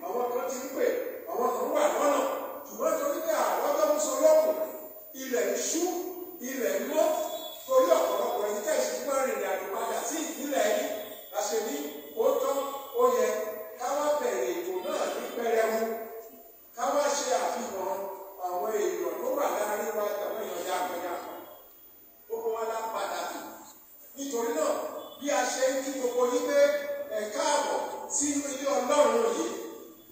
àwọn kan ti ń pè, àwọn kan wà lọ́nà, ṣùgbọ́n torí pé àwọn tó ń sọ lọ́kùn, ilẹ̀ iṣu, ilẹ̀ mọ́, torí ọ̀pọ̀lọpọ̀ ẹni tẹ̀sí tí wọ́n rìnrìn àjò padà sí ìpínlẹ̀ yìí, àṣẹ ní ó tọ́, ó yẹ káwá bẹ̀rẹ̀ ètò náà ní pẹrẹwu, káwá ṣe àfihàn àwọn èèyàn tó wà láàrin wa àtàwọn èèyàn yàgbẹ́yàgbẹ́. Gbogbo wa la pàtàkì. Nítorí náà, bí a ṣe ń kí gbogbo yín pé ẹ káàbọ̀ sínú ilé Ọlọ́run yìí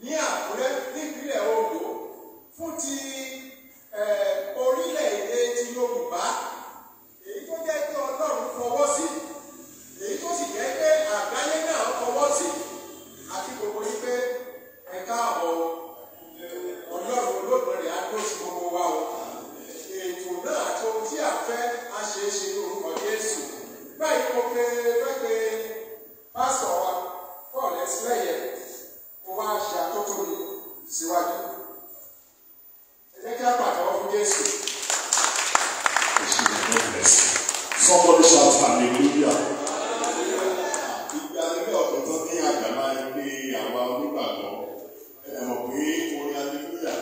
ní Àkúrẹ́ nípínlẹ̀ Oǹdó fún ti orílẹ̀-èdè ti Yorùbá, èyí tó jẹ́ pé Ọlọ́run fọwọ́ sí, èyí tó sì jẹ́ pé àgbáyé náà fọwọ́ sí, àti gbogbo yín pé ẹ káàbọ̀ Ọlọ́run Olódùmarè á dúró sí gbogbo wa o. Ètò náà àti ohun tí a fẹ́ á ṣe é ṣe lórúkọ Jésù. Báyìí mo fẹ́ pe pásítọ̀ wa Paul Ẹ̀sìnlẹ́yẹ kó wá ṣe àtótó mi síwájú. Ẹ jẹ́ kí a pàtẹ́wọ́ fún Jésù. Somebody shout hallelujah. Ìgbà nílé ọ̀tọ̀ tó ní àgbàlá ẹgbẹ́ àwa onígbàgbọ́ mọ̀ pé orin hallelujah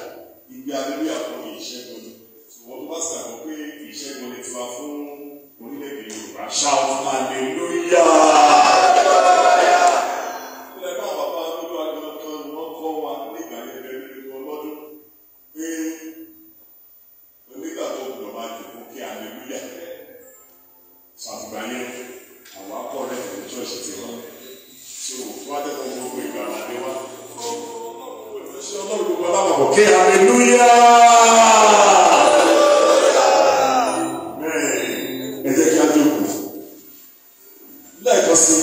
ìgbé hallelujah fún ìṣẹ́gun ni. Ṣùgbọ́n tó bá sàgbọ́ pé ìṣẹ́gun ni tiwa fún orílẹ̀-èdè Yorùbá. Shout hallelujah. Ilẹ̀ bá bàbá lójú àjọ kan ni wọ́n kọ́ wa nígbà yẹn lẹ́nu ọlọ́dún pé onígbàgbọ́ gbọ́dọ̀ máa dùn fún kí hallelujah. Ṣàtìgbà yẹn àwọn akọ̀rẹ́ ní church ti wá. So wọ́n á dẹ́kun gbogbo ìgbà láti wá. Ṣé Ọlọ́run gbogbo alábàbọ̀ kí hallelujah. Ẹ jẹ́ kí á jókòó. Lẹ́ẹ̀kan sí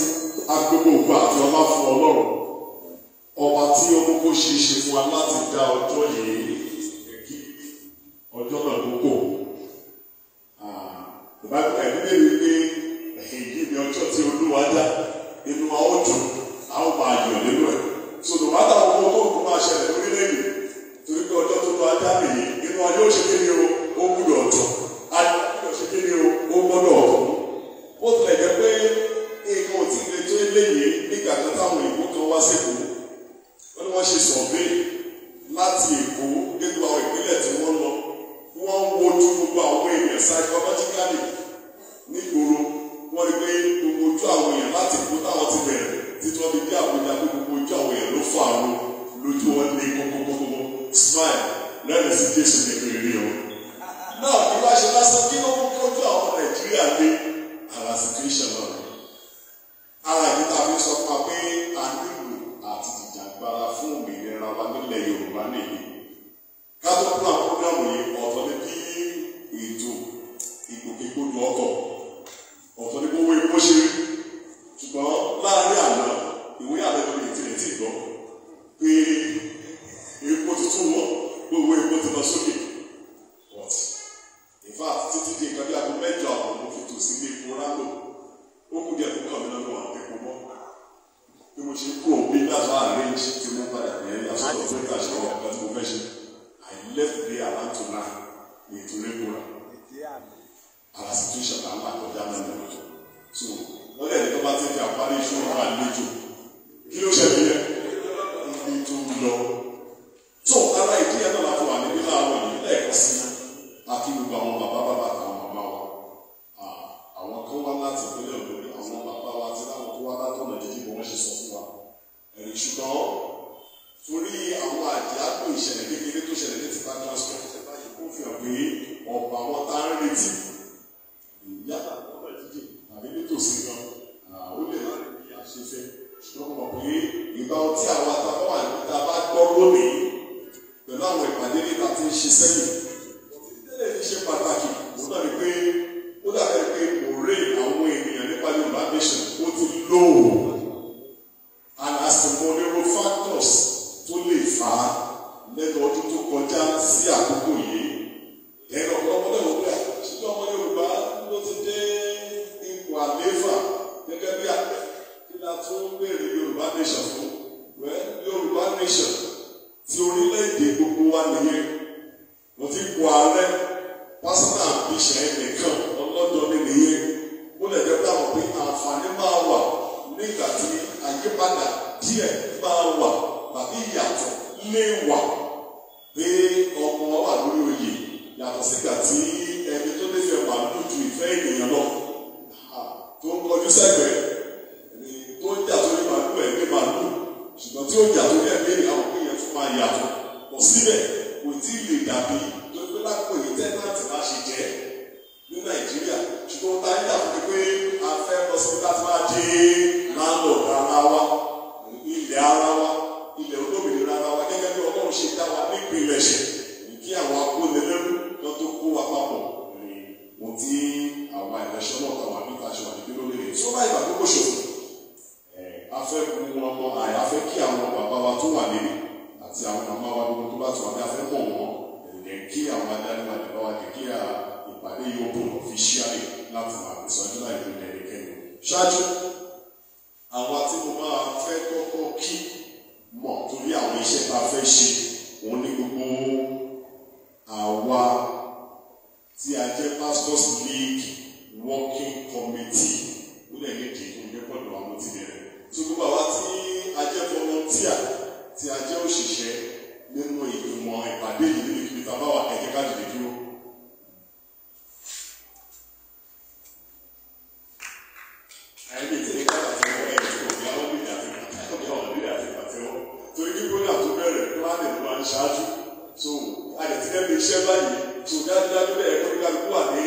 agbègbè ògbà àti ọlá fún Ọlọ́run. Ọba tí ó kókó ṣe é ṣe fún wa láti dá ọjọ́ yìí ọjọ́ náà kókó. Ìbáraẹni ẹ̀mí lè rí pé èyí ni ọjọ́ tí Olúwa dá inú wa ó dùn a ó máa yọ̀ nínú ẹ̀. So no matter ọmọ tó kó máa ṣẹlẹ̀ lórílẹ̀-èdè torí pé ọjọ́ tó lọ ajá nìyí inú wa yóò ṣe kí ni o ó gbúdọ̀ ọ̀tọ̀ ajá gbúdọ̀ ṣe kí ni o ó gbọ́dọ̀ ọ̀tọ̀. Ó tilẹ̀ jẹ́ pé nǹkan ò tí ì lè tó eléyìí nígbà kan táwọn Èkó kan wá sẹ́kọ̀ọ́ wọ́n ní wọ́n ṣe sọ̀vé láti Èkó nínú àwọn ìpínlẹ̀ tí wọ́n lọ wọ́n ń wojú gbogbo àwọn èèyàn psychologically nígboro wọ́n rí pé gbogbo ojú àwọn èèyàn láti kó táwọn ti bẹ̀rẹ̀ títí wọ́n fi dé Àbújá pé gbogbo ojú àwọn èèyàn ló fà á lójú wọn lé kókókókó smile lẹ́nu sí Jésù kékeré rí wọn. Náà bí wá ṣe lásán kí ló mú kí ojú àwọn Nàìjíríà lé ara situation náà. Ara ìdí tàbí sọ fún wa pé a nílò àti jìjàgbara fún òmìnira wa nílẹ̀ Yorùbá nìyí. Ká tó kúrò àwọn programu yìí ọ̀tọ̀ ní bí ètò ìgbòkègbodò ọ̀tọ̀ ní gbogbo epo ṣe rí. Ṣùgbọ́n láàárín àná ìwé àlejò ní ìtìlẹ̀ tí gbọ́ pé epo tuntun wọ̀ gbogbo epo ti lọ sókè. But in fact títí di nǹkan bí aago mẹ́jọ àwọn ọmọ fi tò sí ilé epo ráńlò ó kú díẹ̀ tó kàn mí lọ́nà àwọn epo mọ́. Bí mo ṣe kúrò bí láti arrange tí mo padà ní ẹ̀yà sọ́dọ̀ tó ń tà ṣe ọ̀gá tí mo fẹ́ ṣe. I left there around tonight with Rebora. Our situation are not of that level. So, wọ́n lè ní tó bá ti fi àparí ìṣòro wà lójú. Kí ló ṣẹlẹ̀ yẹn? Ibi tó ń lọ. So, ara ìdí ẹ̀ náà láti wà níbí láàárọ̀ yìí lẹ́ẹ̀kan sí àti gbogbo àwọn bàbá àtàwọn màmá wa. Àwọn kan wá láti ìpínlẹ̀ Ògùn, àwọn bàbá wa ti láwọn tó wá látọ̀nà jíjí bí wọ́n ṣe sọ fún wa. Ṣùgbọ́n torí àwọn àjálù ìṣẹ̀lẹ̀ kékeré tó ṣẹlẹ̀ ní tipa transport ó fi hàn pé ọ̀pọ̀ àwọn tá ń retí ìyáta ọ̀nà jíjìn tàbí nítòsí gan ó lè má rí bí a ṣe fẹ́ ṣùgbọ́n mọ̀ pé ìgbà tí àwọn àtàwọn wà níta bá gbọ́ lónìí pẹ̀lú àwọn ìpàdé níta tí ń ṣe sẹ́yìn tẹ́lẹ̀ fi ṣe pàtàkì ó dàbí pé ó dàbí pé òré àwọn ènìyàn nípa Yorùbá nation ó ti lóò and as the modern factors tó lè fà á lẹ́nu ọdún tó kọjá sí àkókò yìí ẹ̀rọ ọ̀pọ̀lọpọ̀ lẹ́wọ̀n pé ṣùgbọ́n ọmọ Yorùbá ló ti dé ipò àlééfà gẹ́gẹ́ bí àgbẹ̀ kí la tún béèrè Yorùbá nation fún Yorùbá nation ti orílẹ̀-èdè gbogbo wa nìyẹn wọ́n ti kó ààrẹ pásítọ̀ àbíṣẹ́ ẹnìkan ọlọ́dọọdún nìyẹn ó lè jẹ́ pé àwọn pé àǹfààní máa wà nígbà tí àyípadà díẹ̀ máa wà tàbí lè wà pé ọmọ wà lórí oyè yàtọ̀ sígbà tí ẹni tó lè fẹ́ màálù ju ìfẹ́ ènìyàn lọ tó ń kọjú sẹ́gbẹ̀ẹ́ tó ń jà torí màálù ẹ̀mí màálù ṣùgbọ́n tí ó jà torí ẹ̀mí ènìyàn àwọn èèyàn tún máa yàtọ̀ pọ̀ síbẹ̀ kò tí ì lè dàbí tó gbé lápò èyí tẹ́nàtì máa ṣe jẹ́ ní Nàìjíríà ṣùgbọ́n tá a yà fún pé a fẹ́ lọ sí láti máa di landlord ara wa ilẹ̀ ara wa ilẹ̀ olómìnira ara wa gẹ́gẹ́ bí Ọlọ́run ṣe dá wa nípìnlẹ̀ ṣe kí àwọn akónilẹ́rú lọ tó kó wa papọ̀ mo ti àwọn ẹ̀lẹ́ṣọ́ náà tàwọn àbí tàṣọ àdìgbé lórí rẹ̀ tó bá ìgbà gbogbo ṣòfò afẹ́ mú ọmọ àyàfẹ́ kí àwọn bàbá wa tó wà nílé àti àwọn màmá wa gbogbo tó bá tó wà ní afẹ́ mọ̀ wọ́n ẹ̀dẹ̀ kí àwọn adarí wa lè bá wa kí ìpàdé yóò bọ̀ ọ̀fíṣíálì láti máa tẹ̀síwájú láì tó lẹ́yìn kẹ́yìn. ṣáájú àwọn tí mo máa fẹ́ kọ́kọ́ kí mọ̀ torí àwọn iṣẹ́ tá a fẹ́ ṣe òun ní gbogbo àwa tí a jẹ́ Pastors League Working Committee ó lè ní kí n gbé pọ̀lú àwọn tí bẹ̀rẹ̀ tó gbogbo àwa tí a jẹ́ volunteer tí a jẹ́ òṣìṣẹ́ nínú ìgbìmọ̀ ìpàdé yìí nínú ìkíni tá a bá wà ẹ̀jẹ̀ ká dìde dúró. àyẹ̀lẹ̀ ìtẹ̀lé ká àti ọ̀rọ̀ ẹ̀ tó kọ̀ àwọn nílẹ̀ àti pàtẹ́wọ́ torí kí gbọ́dọ̀ tó bẹ̀rẹ̀ planning ló máa ń ṣáájú so àdẹ̀tìkẹ́ bí iṣẹ́ báyìí so dájúdájú bẹ́ẹ̀ kó nígbà tó wà ní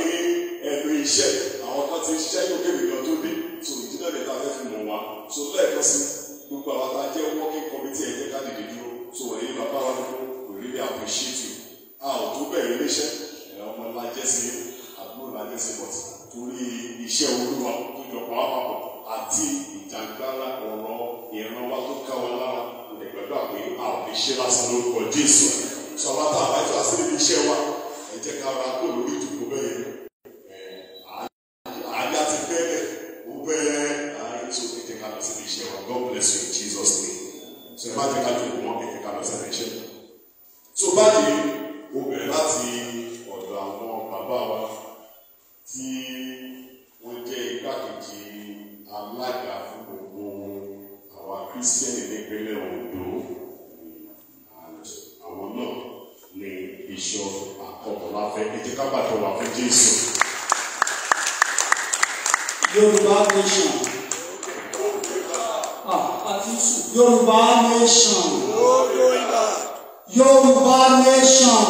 ẹnu iṣẹ́ àwọn kan ti ṣiṣẹ́ yóò kébì lọ tó dé so ìdílé rẹ̀ ta fẹ́ fi mọ̀ wá so lẹ́ẹ̀kan sí gbogbo àwọn tá a jẹ́ working committee ẹ̀jẹ̀ ká dìde dúró so èyí bàbá wa dúró we really appreciate you a ò tó bẹ̀rẹ̀ iléeṣẹ́ ọmọ ńlá jẹ́ sí àbúrò ńlá jẹ́ sí bọ̀tì torí iṣẹ́ Olúwa tó jọ pa wá papọ̀ àti ìjàngbára ọ̀rọ̀ ìran wa tó ká wa lára lè gbàgbọ́ pé a ò ní ṣe lásán lórúkọ Jésù sọ wá tá a bá jọ àṣírí ibi iṣẹ́ wa ẹ jẹ́ ká ra kó lórí ìdìbò bẹ́ẹ̀ àájá ti bẹ́ẹ̀ ó bẹ́ẹ̀ so ẹ jẹ́ ká lọ sí ibi iṣẹ́ wa God bless you in Jesus name so ẹ má jẹ́ ká dìbò wọn ẹ jẹ́ ká lọ sí ibi iṣẹ́ so báyìí ó bẹ̀rẹ̀ láti ọ̀dọ̀ àwọn bàbá wa tí wọ́n jẹ́ igbákejì alága fún gbogbo àwa Kírísítẹ́nì nípínlẹ̀ Ondo àwọn náà ní Bishop Akọ́bọ̀láfẹ́ ètò kábàtọ̀ wà fún Jésù. Yorùbá nation. Yorùbá nation. Yorùbá nation.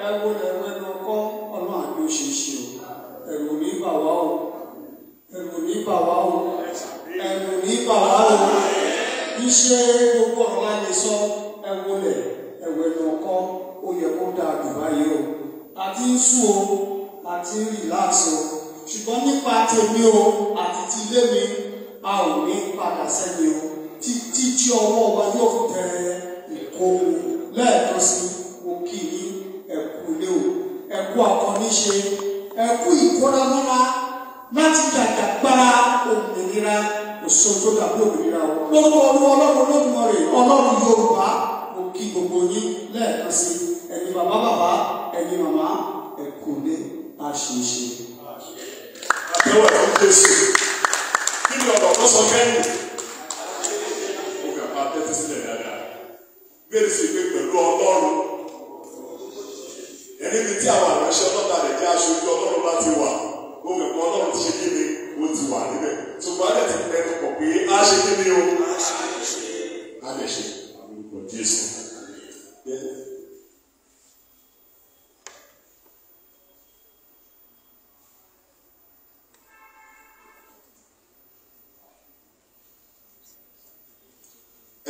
Ẹ wo ẹ̀rọ ẹnu ọkọ ọlọ́run àbí òṣèṣe o. Ẹ̀rù ní bà wá o. Ẹ̀rù ní bà wá o. Ẹ̀rù ní bà wá o. Iṣẹ́ gbogbo ọ̀rọ̀ la lè sọ ẹ wọlé ẹ̀wẹ̀ ẹnu ọkọ ó yẹ kó dáa jù báyìí o. Àti ń sùn o, àti ń rìláàsì o. Ṣùgbọ́n nípa tèmi o àti ti ilé mi a ò ní padà sẹ́yìn o títí tí ọwọ́ wa yóò tẹ ìkóhun lẹ́ẹ̀kan sí mo kí ní ẹ̀kú ilé o ẹ̀kú àkọ́níṣe ẹ̀kú ìkóramọ́ra láti jàjàgbára òmìnira òṣòjò tàbí òmìnira o lórúkọ Ọlọ́run Olódùmarè Ọlọ́run Yorùbá mo kí gbogbo yín lẹ́ẹ̀kan sí ẹ̀yin bàbá ẹ̀yin màmá ẹ̀kú ilé àṣìṣe. Àtẹ̀wọ̀ ẹ̀fọ́ Jésù. Kí ni ọ̀rọ̀ tó sọ kẹ́yìn? Ó kà máa tẹ́tí sílẹ̀ dáadáa. Bẹ́ẹ̀ sì pé pẹ̀lú Ọlọ́run. Ẹni bí tí àwọn àránṣẹ́ ọlọ́ta rẹ̀ jẹ́ aṣojú Ọlọ́run láti wà. Ó fẹ́ kọ́ Ọlọ́run ti ṣe kí ni ó ti wà níbẹ̀. Ṣùgbọ́n á lè ti pẹ̀lú pọ̀ pé á ṣe kí ni o. Á lè ṣe àwọn olùkọ́ Jésù.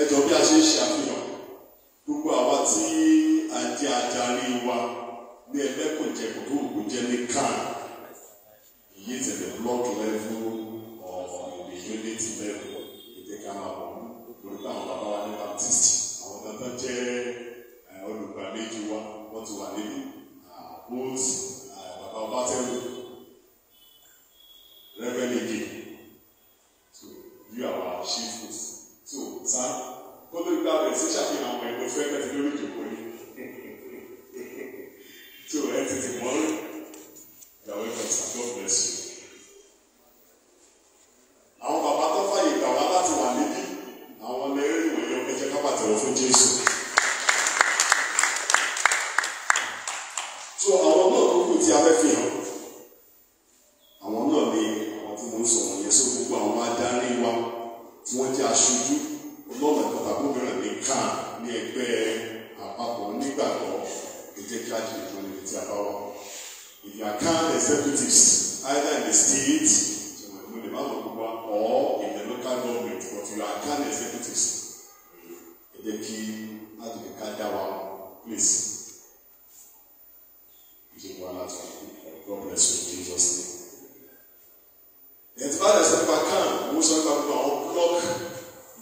Ẹjọ́ bí a ṣe ń ṣe àfihàn gbogbo àwa tí a jẹ́ adarí wa ní ẹlẹ́kùnjẹkùn tó kù jẹ́ ní CAN èyí ti the block level of the unit level ètè ká máa bọ̀ lórí àwọn bàbá wa ní Baptist àwọn dandan jẹ́ olùgbàlejò wa wọ́n ti wà níbí both bàbá ọba tẹ́lẹ̀ rẹ́bẹ̀lẹ́gì so you are our chief host. So, sir, kó tó gbà bẹ̀rẹ̀ sí ṣàfihàn àwọn ẹ̀kọ́ fẹ́ kẹ́tì lórí ìjókòó yìí. So, ẹ ti ti mọ́ rí. You are welcome, sir. God bless you. Àwọn bàbá tó fàyè gbà wá láti wà níbí. Àwọn lẹ́rìí ìwòye ọmọ ẹ̀jẹ̀ kápá tẹ̀ pàtẹ́wọ́ fún Jésù. So àwọn náà tó kù tí a fẹ́ fi hàn, àwọn náà ni àwọn tí mo ń sọ wọ̀nyẹn. So gbogbo àwọn adarí wa tí wọ́n jẹ́ aṣojú ọlọ́run ẹ̀kọ́ tàbí obìnrin ní kan ní ẹgbẹ́ àpapọ̀ nígbàgbọ́ ìjẹ́ kí á jẹ́ ìjọ níbi tí a bá wà. If you are CAN executives, either in the state, or in the local government, but you are CAN executives, ẹ jẹ́ kí á jẹ́ ká dá wa, please. God bless you in Jesus' name. Ẹ̀tí bá dẹ̀ sọ nípa CAN, mo sọ nípa gbogbo àwọn block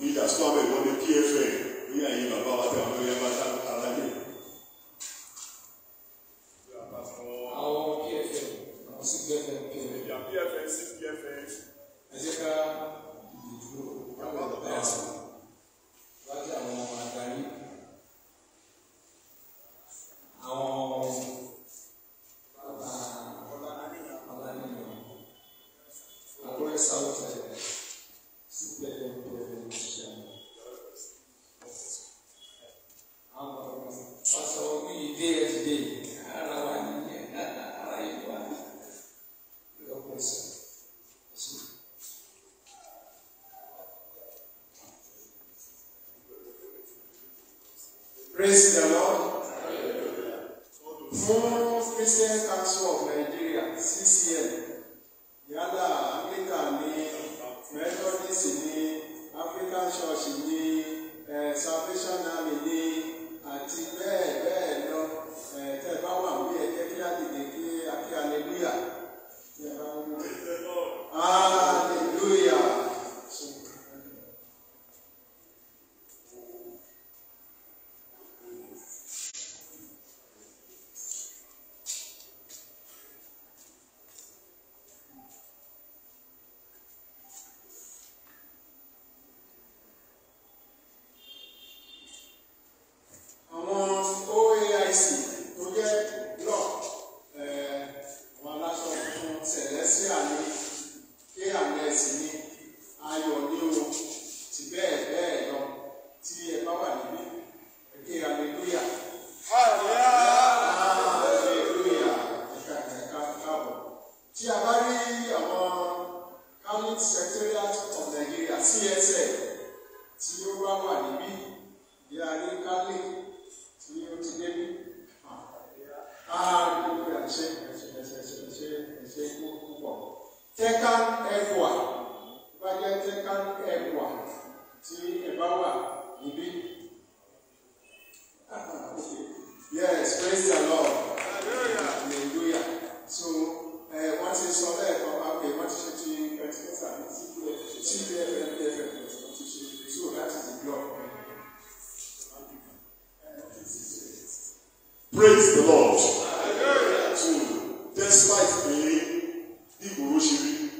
leaders tó àbẹ̀ wọ́n ní PFN ní àyè bàbá wa tẹ̀ àwọn ẹ̀yẹ bá dá aláyé. Àwọn PFN, àwọn sí PFN, PFN, sí PFN. ẹ jẹ́ ká ìdúró káwọn ọ̀dọ́ ẹ̀sìn láti àwọn ọmọ adarí, àwọn Àkúrẹ́ South sí PFN ṣiṣẹ́ àwọn pásọ wíyí dé ẹ̀dẹ́ ara wa nìyẹn ara yìí wà lọ́pọ̀ sí. Praise the Lord. Fún Christian Council of Nigeria (CCN), yálà Anglican ní, Methodist ní, African Church ní, Salvation Army ní, àti bẹ́ẹ̀ bẹ́ẹ̀ lọ, tẹ́ bá wà wí ẹ̀jẹ̀ kí á dìde kí á kí hallelujah. Hallelujah. Yes, praise the Lord. Hallelujah. So, what is so there? Okay, what is it? So that is the block. Praise the Lord. So, despite being Igbo Shiri,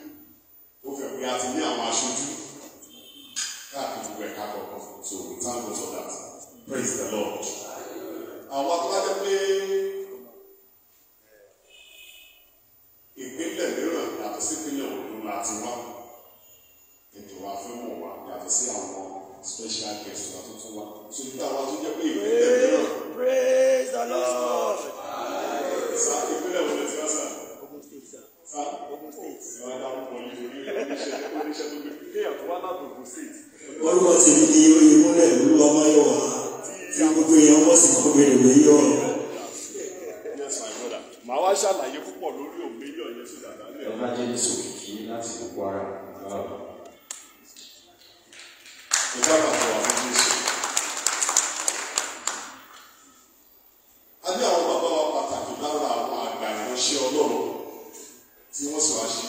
we are to be our aṣojú káàkiri gbogbo ẹ̀ka kọ̀ọ̀kan. So, we thank God for that. Praise the Lord. Àwọn akọ́lájẹ́ pé ìpínlẹ̀ mìíràn yàtọ̀ sí ìpínlẹ̀ Ògùn láti wá. Ètò wa fẹ́ mọ̀ wá yàtọ̀ sí àwọn special guest wa tuntun wa. So, nígbà wa tó jẹ́ pé ìpínlẹ̀ mìíràn. Praise the Lord. Sá ìpínlẹ̀ wo lè ti wá sá? Ogun State, sir. Sá Ogun State. ìwà dáhùn pọ̀ nítorí oníṣẹ́ tó gbé kéèyàn tó wá láti Ogun State. Orúkọ tèmi ni Oyèmúlẹ̀ Olúwamáyọ̀wá tí gbogbo èèyàn wọ́n sì kọ́ bẹ̀rẹ̀ lóyè ọ̀rọ̀. Yes, my brother. Màá wá ṣàlàyé púpọ̀ lórí òmíyọ̀ yẹn sí dàda lẹ́yìn. Ọba jẹ́ Sòkìkí láti gbogbo ara. Ìgbà àpapọ̀ àwọn Jésù. A ní àwọn bàbá wa pàtàkì lára àwọn àgbà ìránṣẹ́ Ọlọ́run tí wọ́n sì wá ṣe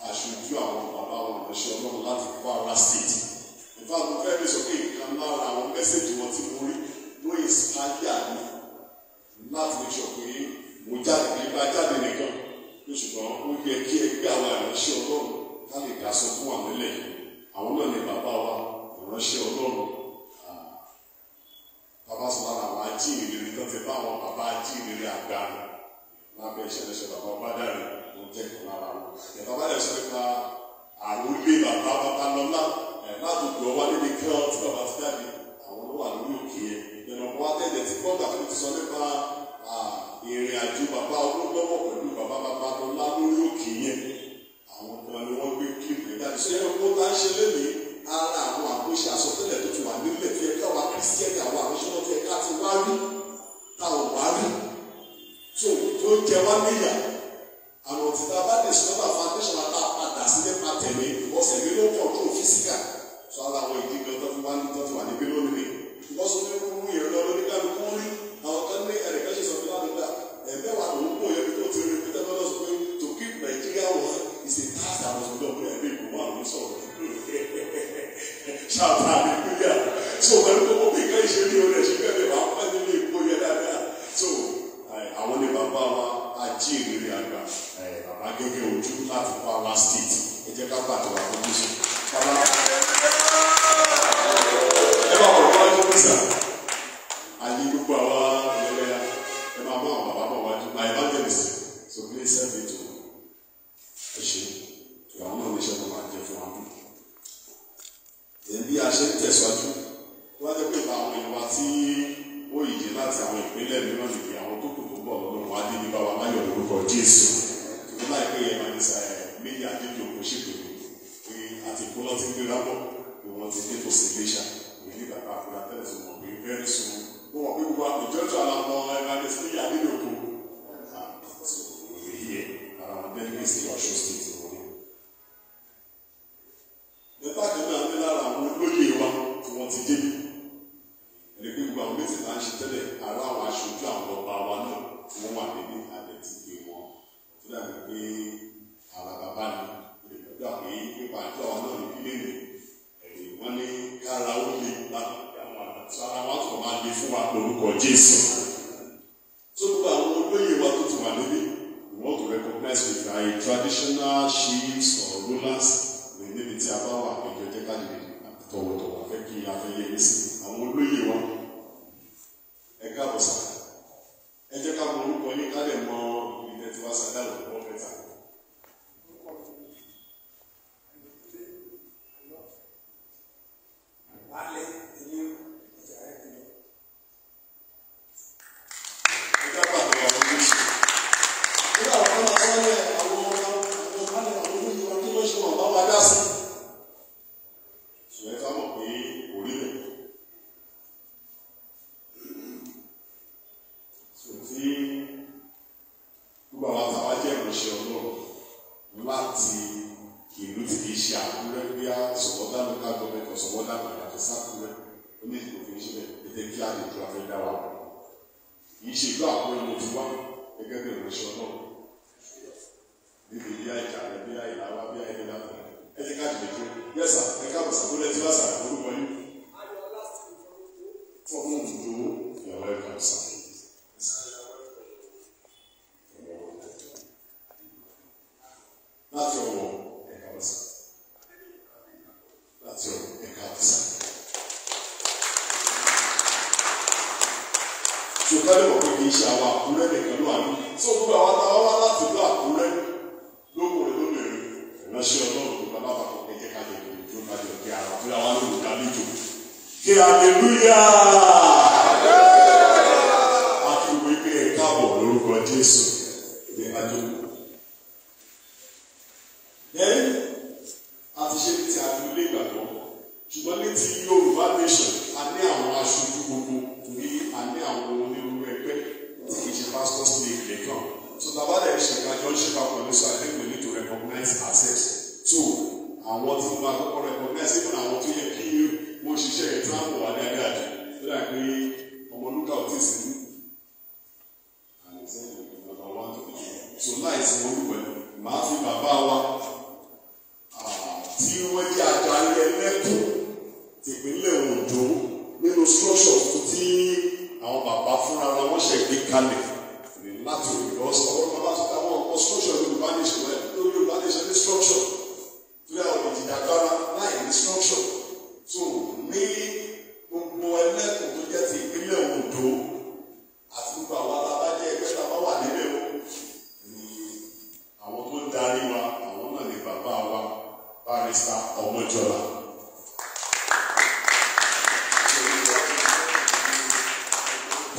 aṣojú àwọn bàbá wọn ìránṣẹ́ Ọlọ́run láti Kwara State. Ìfá mo fẹ́ lè sọ pé ìkan lára àwọn mẹ́sẹ̀jì wọn tí mo rí ló ìsìkáyà ní láti lè sọ pé mo jáde nígbà jáde nìkan ló ṣùgbọ́n ó yẹ kí ẹgbẹ́ àwọn ìránṣẹ́ Ọlọ́run ká lè dá sọ fún àwọn ilẹ̀ yìí. Àwọn náà ni bàbá wa ìránṣẹ́ Ọlọ́run. Bàbá sọ lára àwọn ajíhìnrere tó ti bá àwọn bàbá ajíhìnrere àgbà lábẹ́ ìṣẹ̀lẹ̀ṣẹ̀ bàbá Ọbádáre ló jẹ́ kan lára wọn. Bàbá rẹ̀ sọ nípa àròlé bàbá Babalọ́lá ládùúgbò wa níbi kí ọ tí bàbá ti jáde àwọn ló wà gbọ́dọ̀ tó ti sọ nípa ìrìn àjò bàbá olólọ́wọ́ pẹ̀lú bàbá Babalọ́lá lórí òkè yẹn. Àwọn kan ni wọ́n gbé kílìpù yẹn jáde. Ṣé ẹ̀rọ tá ń ṣe lónìí ara àwọn àkóṣe àsọtẹ́lẹ̀ tó ti wà nílẹ̀ tó yẹ káwa Kírísítẹ́nì àwọn àkóṣe náà tó yẹ ká ti wá rí táwọn wá rí. So tó jẹ wá níyà. Àwọn òtítà bá dé sọ́dọ̀ foundation àtà padà sí nípa tẹ̀lé ọ̀sẹ̀ mi ló pọ̀ tó físíkà. Sọ ara àwọn ìdí gan tó fi wá ní tó ti wà níbí lónìí. Ìwọ́sọ ní kúrú ìrìnà lóníkàlùkù rí. Àwọn kan ní ẹnìkan ṣe sọ fún láti ẹgbẹ́ wa lòún kó yẹ tó ti rí pété lọ́dọ̀ sọ pé to keep Nigeria one is a task that was done by ẹgbẹ́ ìgbìmọ̀ àwọn sọ̀rọ̀. Shout hallelujah. So pẹ̀lú gbogbo bí nǹkan ìṣe ní orí ẹ̀ṣẹ̀ bẹ́ẹ̀ bá wọ́n nílé ìgbó yẹ dáadáa. So àwọn ní bàbá wa ajé ìrírí àgbà bàbá gẹ́gẹ́ ojú láti Kwara State. Ẹ jẹ́ ká gbàdúrà fún Jésù. Bàbá ẹ bá wọ̀ wájú pèsè. Ayé gbogbo àwa ẹlẹ́yà ẹ máa mọ àwọn bàbá bọ̀ wájú. My evangelist, so please help me to ẹ ṣe. Ìyàwó náà ní iṣẹ́ tó máa jẹ fún wa. Bí a ṣe ń tẹ̀síwájú, wọ́n á jẹ́ pé àwọn ìwà tí ó yìí láti àwọn ìpínlẹ̀ mìíràn nìyí àwọn tó kù tó bọ̀ lọ́dún wọn á dé ní bàbá Máyọ̀ lórúkọ Jésù. Ìgbọ́n láìpẹ́ yẹn máa ń sa méjì àdéjì òkú ṣètò pé àti ìpínlẹ̀ tí ń gbéra bọ̀ pé wọ́n ti dé tó sí Iléṣà. Èyí ní bàbá àkúrà tẹ́lẹ̀ tó mọ̀ pé very soon. Wọ́n mọ̀ pé gbogbo àpèjọ́jọ́ àwọn ẹ̀rọ sí àdéjì òkú. Nípa ìdílé àti lára àwọn olóyè wa tí wọ́n ti débi. Ẹni pé gbogbo àwọn méjì náà ń ṣe tẹ́lẹ̀ ara àwọn aṣojú àwọn ọba wa náà tí wọ́n wà níbi àdẹ̀tí pé wọn. Tó dàbí pé àwọn bàbá ni ìgbà pé nípa àjọ àwọn náà níbi lè wọ́n ní kára ó lè láti àwọn àdàtú ara wa tó máa lè fún wa lórúkọ Jésù. Tó gbogbo àwọn olóyè wa tó ti wà níbi. We want to recognize with our traditional chiefs or rulers níbi tí a bá wà ẹjọ jẹ ká lè tọ̀wọ̀tọ̀wọ̀ fẹ́ kí a fẹ́ yẹ ní sí àwọn olóyè wa ẹ káàbọ̀ sá ẹ jẹ́ ká mọ orúkọ yín ká lè mọ ilẹ̀ tí wàá sàdá lọ́wọ́ mẹ́ta.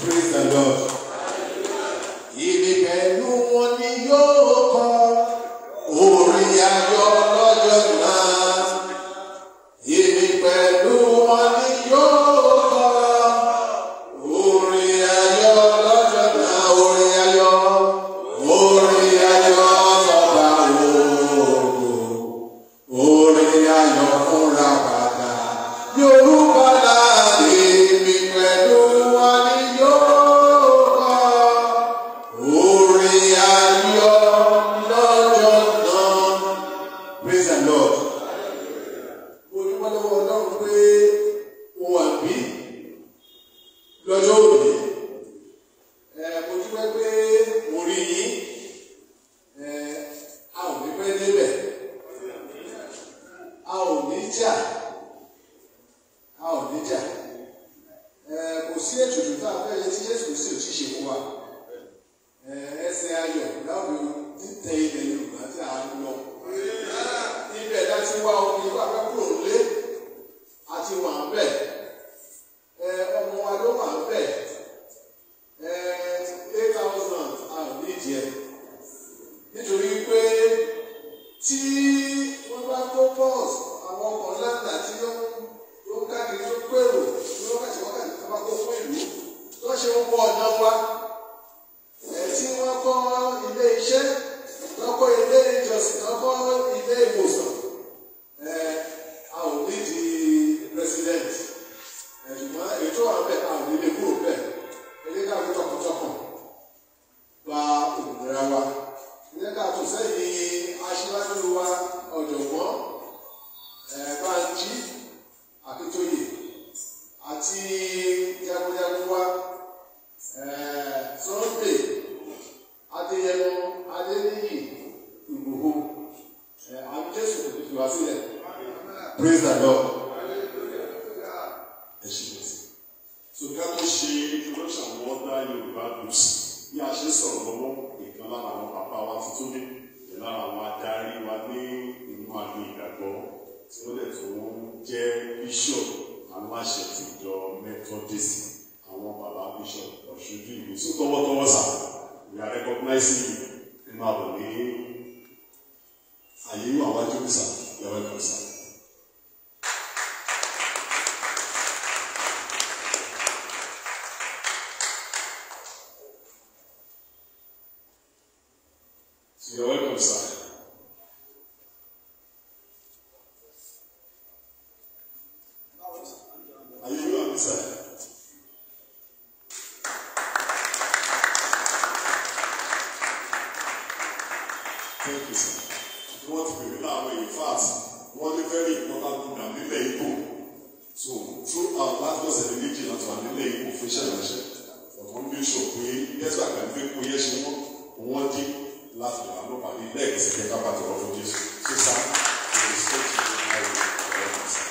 Praise the Lord. Ìní pẹ̀lú wọn ni yóò kọ orin ayọ̀ lọ́jọ́ náà. Ìní pẹ̀lú wọn ni yóò kọ orin ayọ̀ lọ́jọ́ náà. Orin ayọ̀ lọ́ba ògo. Orin ayọ̀ fúnra bàtà. Yorùbá láàyè mi pẹ̀lú wọn ni yóò kọ orin ayọ̀ lọ́jọ́ náà. Praise the Lord. Olúwa lọ́wọ́ Ọlọ́run pé ó wà bí lọ́jọ́ òní. Mo dúpẹ́ pé mo rí yín. A ò ní pẹ́ débẹ̀. A ò ní jà. A ò ní jà. Kò sí ètùtù tá a fẹ́ yẹ tí Jésù Kristi ò ti ṣe fún wa. Ẹsẹ̀ ayọ̀ láwọn títẹ ilẹ̀ Yorùbá tí a ń lọ. Ibẹ̀ láti wá omi wá fẹ́ kúrò nílé. A ti wà ń bẹ̀. Ọmọ wa ló wà ń bẹ̀. 8,000 a ò ní jẹ. Nítorí pé tí wọ́n bá kó bọ́ọ̀sì àwọn ọkọ̀ ńláńlá tí ó ń káàkiri tó pèrò ní wákàtí tó bá kó fún ìlú tó ṣe ń kó ọ̀nà wa. Tí wọ́n kọ́ ilé iṣẹ́, wọ́n kọ́ ilé ìjọsìn, wọ́n kọ́ ilé ìwòsàn. A ò ní di president. Ṣùgbọ́n ètò àwọn bẹ́ẹ̀ a ò ní lè kúrò bẹ́ẹ̀. Ilé ká fi tọkàntọkàn gba òmìnira wa. Ilé ká tó sẹ́yìn aṣíwájú wa ọ̀jọ̀gbọ́n Bánjí Akíntóyè àti jagunjagun wa Sunday Adéyẹmọ Adéníyì Ìgbòho àmì Jésù kò fi wá sílẹ̀. Praise the Lord. ẹ ṣe lọ sí. so ká tó ṣe introduction àwọn ọ̀dà Yorùbá groups bí a ṣe sọ̀rọ̀ lọ́wọ́ ìkan lára àwọn bàbá wa ti tó dé lára àwọn adarí wa ní inú àgbo ìgbàgbọ́ tí wọ́n lè tó jẹ́ bishop aláṣẹ ti ìjọ Methodist àwọn bàbá bishop ọ̀ṣunjú ìlú tí tọwọ́tọwọ́ sà we are recognizing you nínú àbọ̀ ní àyè ìwà wájú sà yọ̀wọ́ ẹ̀kọ́ sà. You're welcome, sir. Are you on this side? Thank you, sir. You want to be that way, in fact, one very important program, Nílé Ìgbò. So, through our last year's religion, that's why Nílé Ìgbò official election. But one make sure we get back and make we yes, one thing. Láti lè àwọn pàdé lẹ́yìn sí kẹta bá ti wọ́n fún Jésù tó sá ní respect to the highway ọ̀rẹ́ mi sí.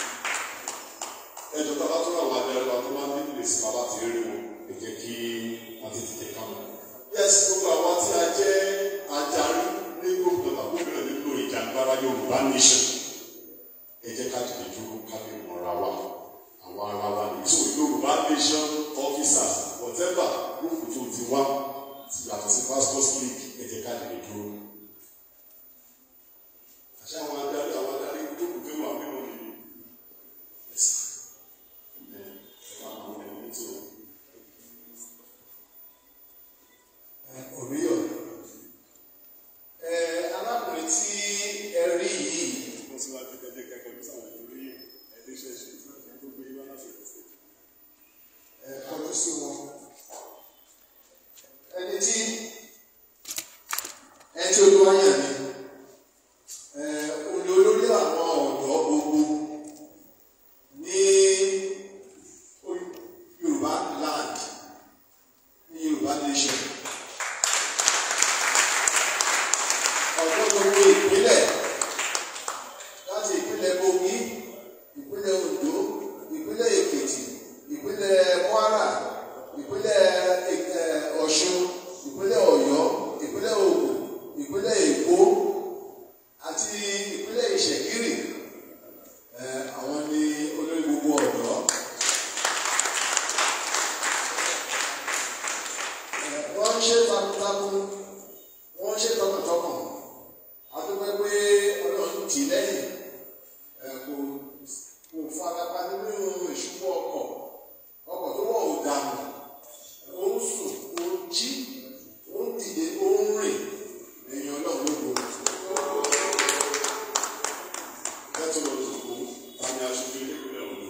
Ẹjọ́ tá a bá tún àwọn adarí wa tó máa ń ní ìrèsí wa láti rí wọn ẹ jẹ́ kí a ti tètè ká wọn. Yes, gbogbo àwọn tí a jẹ́ adarí ní gbogbo tàbí gómìnà nínú ìjàngbara Yorùbá nation ẹ jẹ́ ká tètè dúró ká lè mọ̀ra wa àwọn ara wa ní. So Yorùbá nation officers whatever group tó ti wá yàtọ̀ sí pastors league ẹ jẹ́ ká lè dúró. Àṣà àwọn adarí tó kù tó wà nínú ìlú ẹ̀sà àwọn ẹ̀mí tó. Òbíyọ̀ alákùnrin tí ẹ rí yìí. Wọ́n sì wá tẹ́tẹ́ kẹ́kọ̀ọ́ ní sáwọn ìtòrí ẹ̀ẹ́dẹ́gbẹ̀ṣẹ̀ tó gbé wá láti ẹ̀sẹ̀. Kọjú sí wọn. Ẹni tí Olúwa yàn ní olórí àwọn ọ̀dọ́ gbogbo ní Yorùbá land ní Yorùbá nation. Ọ̀dọ́ gbogbo ìpínlẹ̀ láti ìpínlẹ̀ Kogi, ìpínlẹ̀ Ondo, ìpínlẹ̀ Èkìtì, ìpínlẹ̀ Kwara, takuntakun wọ́n ṣe tọkàntọkàn adúpẹ́ pé ọlọ́run tì lẹ́yìn kò farapa nínú ìṣubú ọkọ̀ tó wọ̀ ò dànù ó ń sùn ó ń jí ó ń dìde ó ń rìn èèyàn ọlọ́run ló gbòó. Lẹ́tọ̀ lọ tó kó tani aṣojú ilé ìpínlẹ̀ Ondo.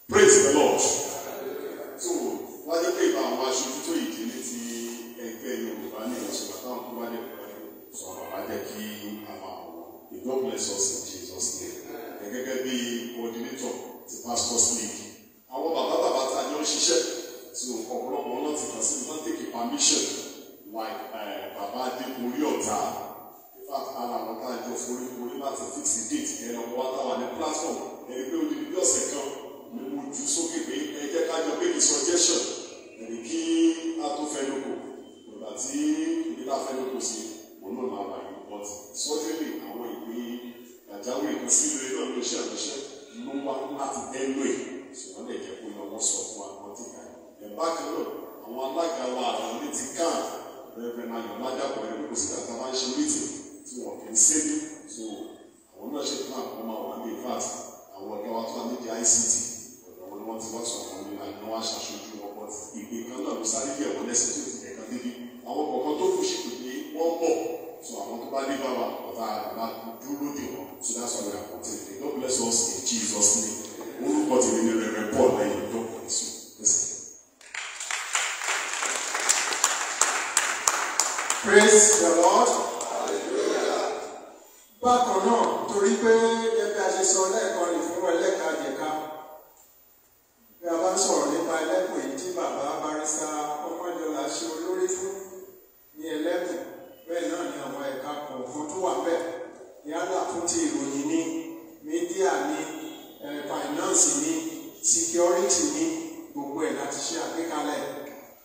Praise the Lord. So, wọ́n jẹ́ pé ìbá àwọn aṣojú tó yìí ní ti ẹgbẹ́ Yorùbá ní ìṣòro àtàwọn tó wá lè sọ̀rọ̀ wá jẹ́ kí a máa wọ̀. God bless us in Jesus' name. Gẹ́gẹ́ bí coordinator ti Pastors League. Àwọn bàbá tá a jọ ń ṣiṣẹ́ tí ọ̀pọ̀lọpọ̀ náà ti kàn sí ní wọ́n take permission like bàbá Adékúnlé Ọ̀tá. In fact, ara àwọn tá a jọ forí láti fix the date ẹ̀rọ wa táwa ní platform ẹ̀rí pé ó di bí ọ̀sẹ̀ kan. Mo ju sókè pé ẹ jẹ́ ká jọ make a suggestion ẹ̀rí kí a tó fẹ́ lóko ìgbà tí ibi tá a fẹ́ lóko sí òun náà máa wà yìí but certainly àwọn ìwé àjáwé kan sí ìlú náà ló ṣe àṣẹ ló wá láti dẹ́nu ẹ̀ ṣùgbọ́n lè jẹ́ kó lọ wọ́n sọ fún wa wọ́n ti kà ẹ̀ bákan náà àwọn alága wa àwọn ní ti káà rẹ̀rẹ̀ náà yọ̀ lájàpọ̀ ẹ̀rọ kó sì kàtà máa ń ṣe meeting tí wọ́n kì í sẹ́ni so àwọn náà ṣe plan kó máa wà ní ìfàt àwọn ọ̀gá wa tó wà ní ICT wọ́n ti wá sọ̀rọ̀ ní àná wá ṣàṣojú wọn pọ̀ ìpè kan náà ló sáré yẹ̀ wọ́n lẹ́sẹ̀ tó ti kẹ̀kẹ́ débi àwọn kọ̀ọ̀kan tó kù sí pé wọ́n pọ̀ so àwọn tó bá dé bá wa ọ̀tá àgbà dúró dè wọ́n so that's why we are continuing. God bless us in Jesus' name. Orúkọ tèmi ni Reverend Paul lẹ́yìn ìjọ Èso. Praise the Lord. Bákan náà torí pé gẹ́gẹ́ a ṣe sọ lẹ́ẹ̀kan lè fún ẹlẹ́ka jẹ̀ka. Bí a bá ń sọ̀rọ̀ nípa ẹlẹ́kùn èyí tí bàbá Barrister Ọmọjọlá ṣe olórí fún ní ẹlẹ́kùn bẹ́ẹ̀ náà ni àwọn ẹ̀ka kọ̀ọ̀kan tó wà bẹ́ẹ̀ yálà fún ti ìròyìn ní mídíà ní fáìnánsì ní síkírọ́rìtì ní gbogbo ẹ̀ láti ṣe àgbékalẹ̀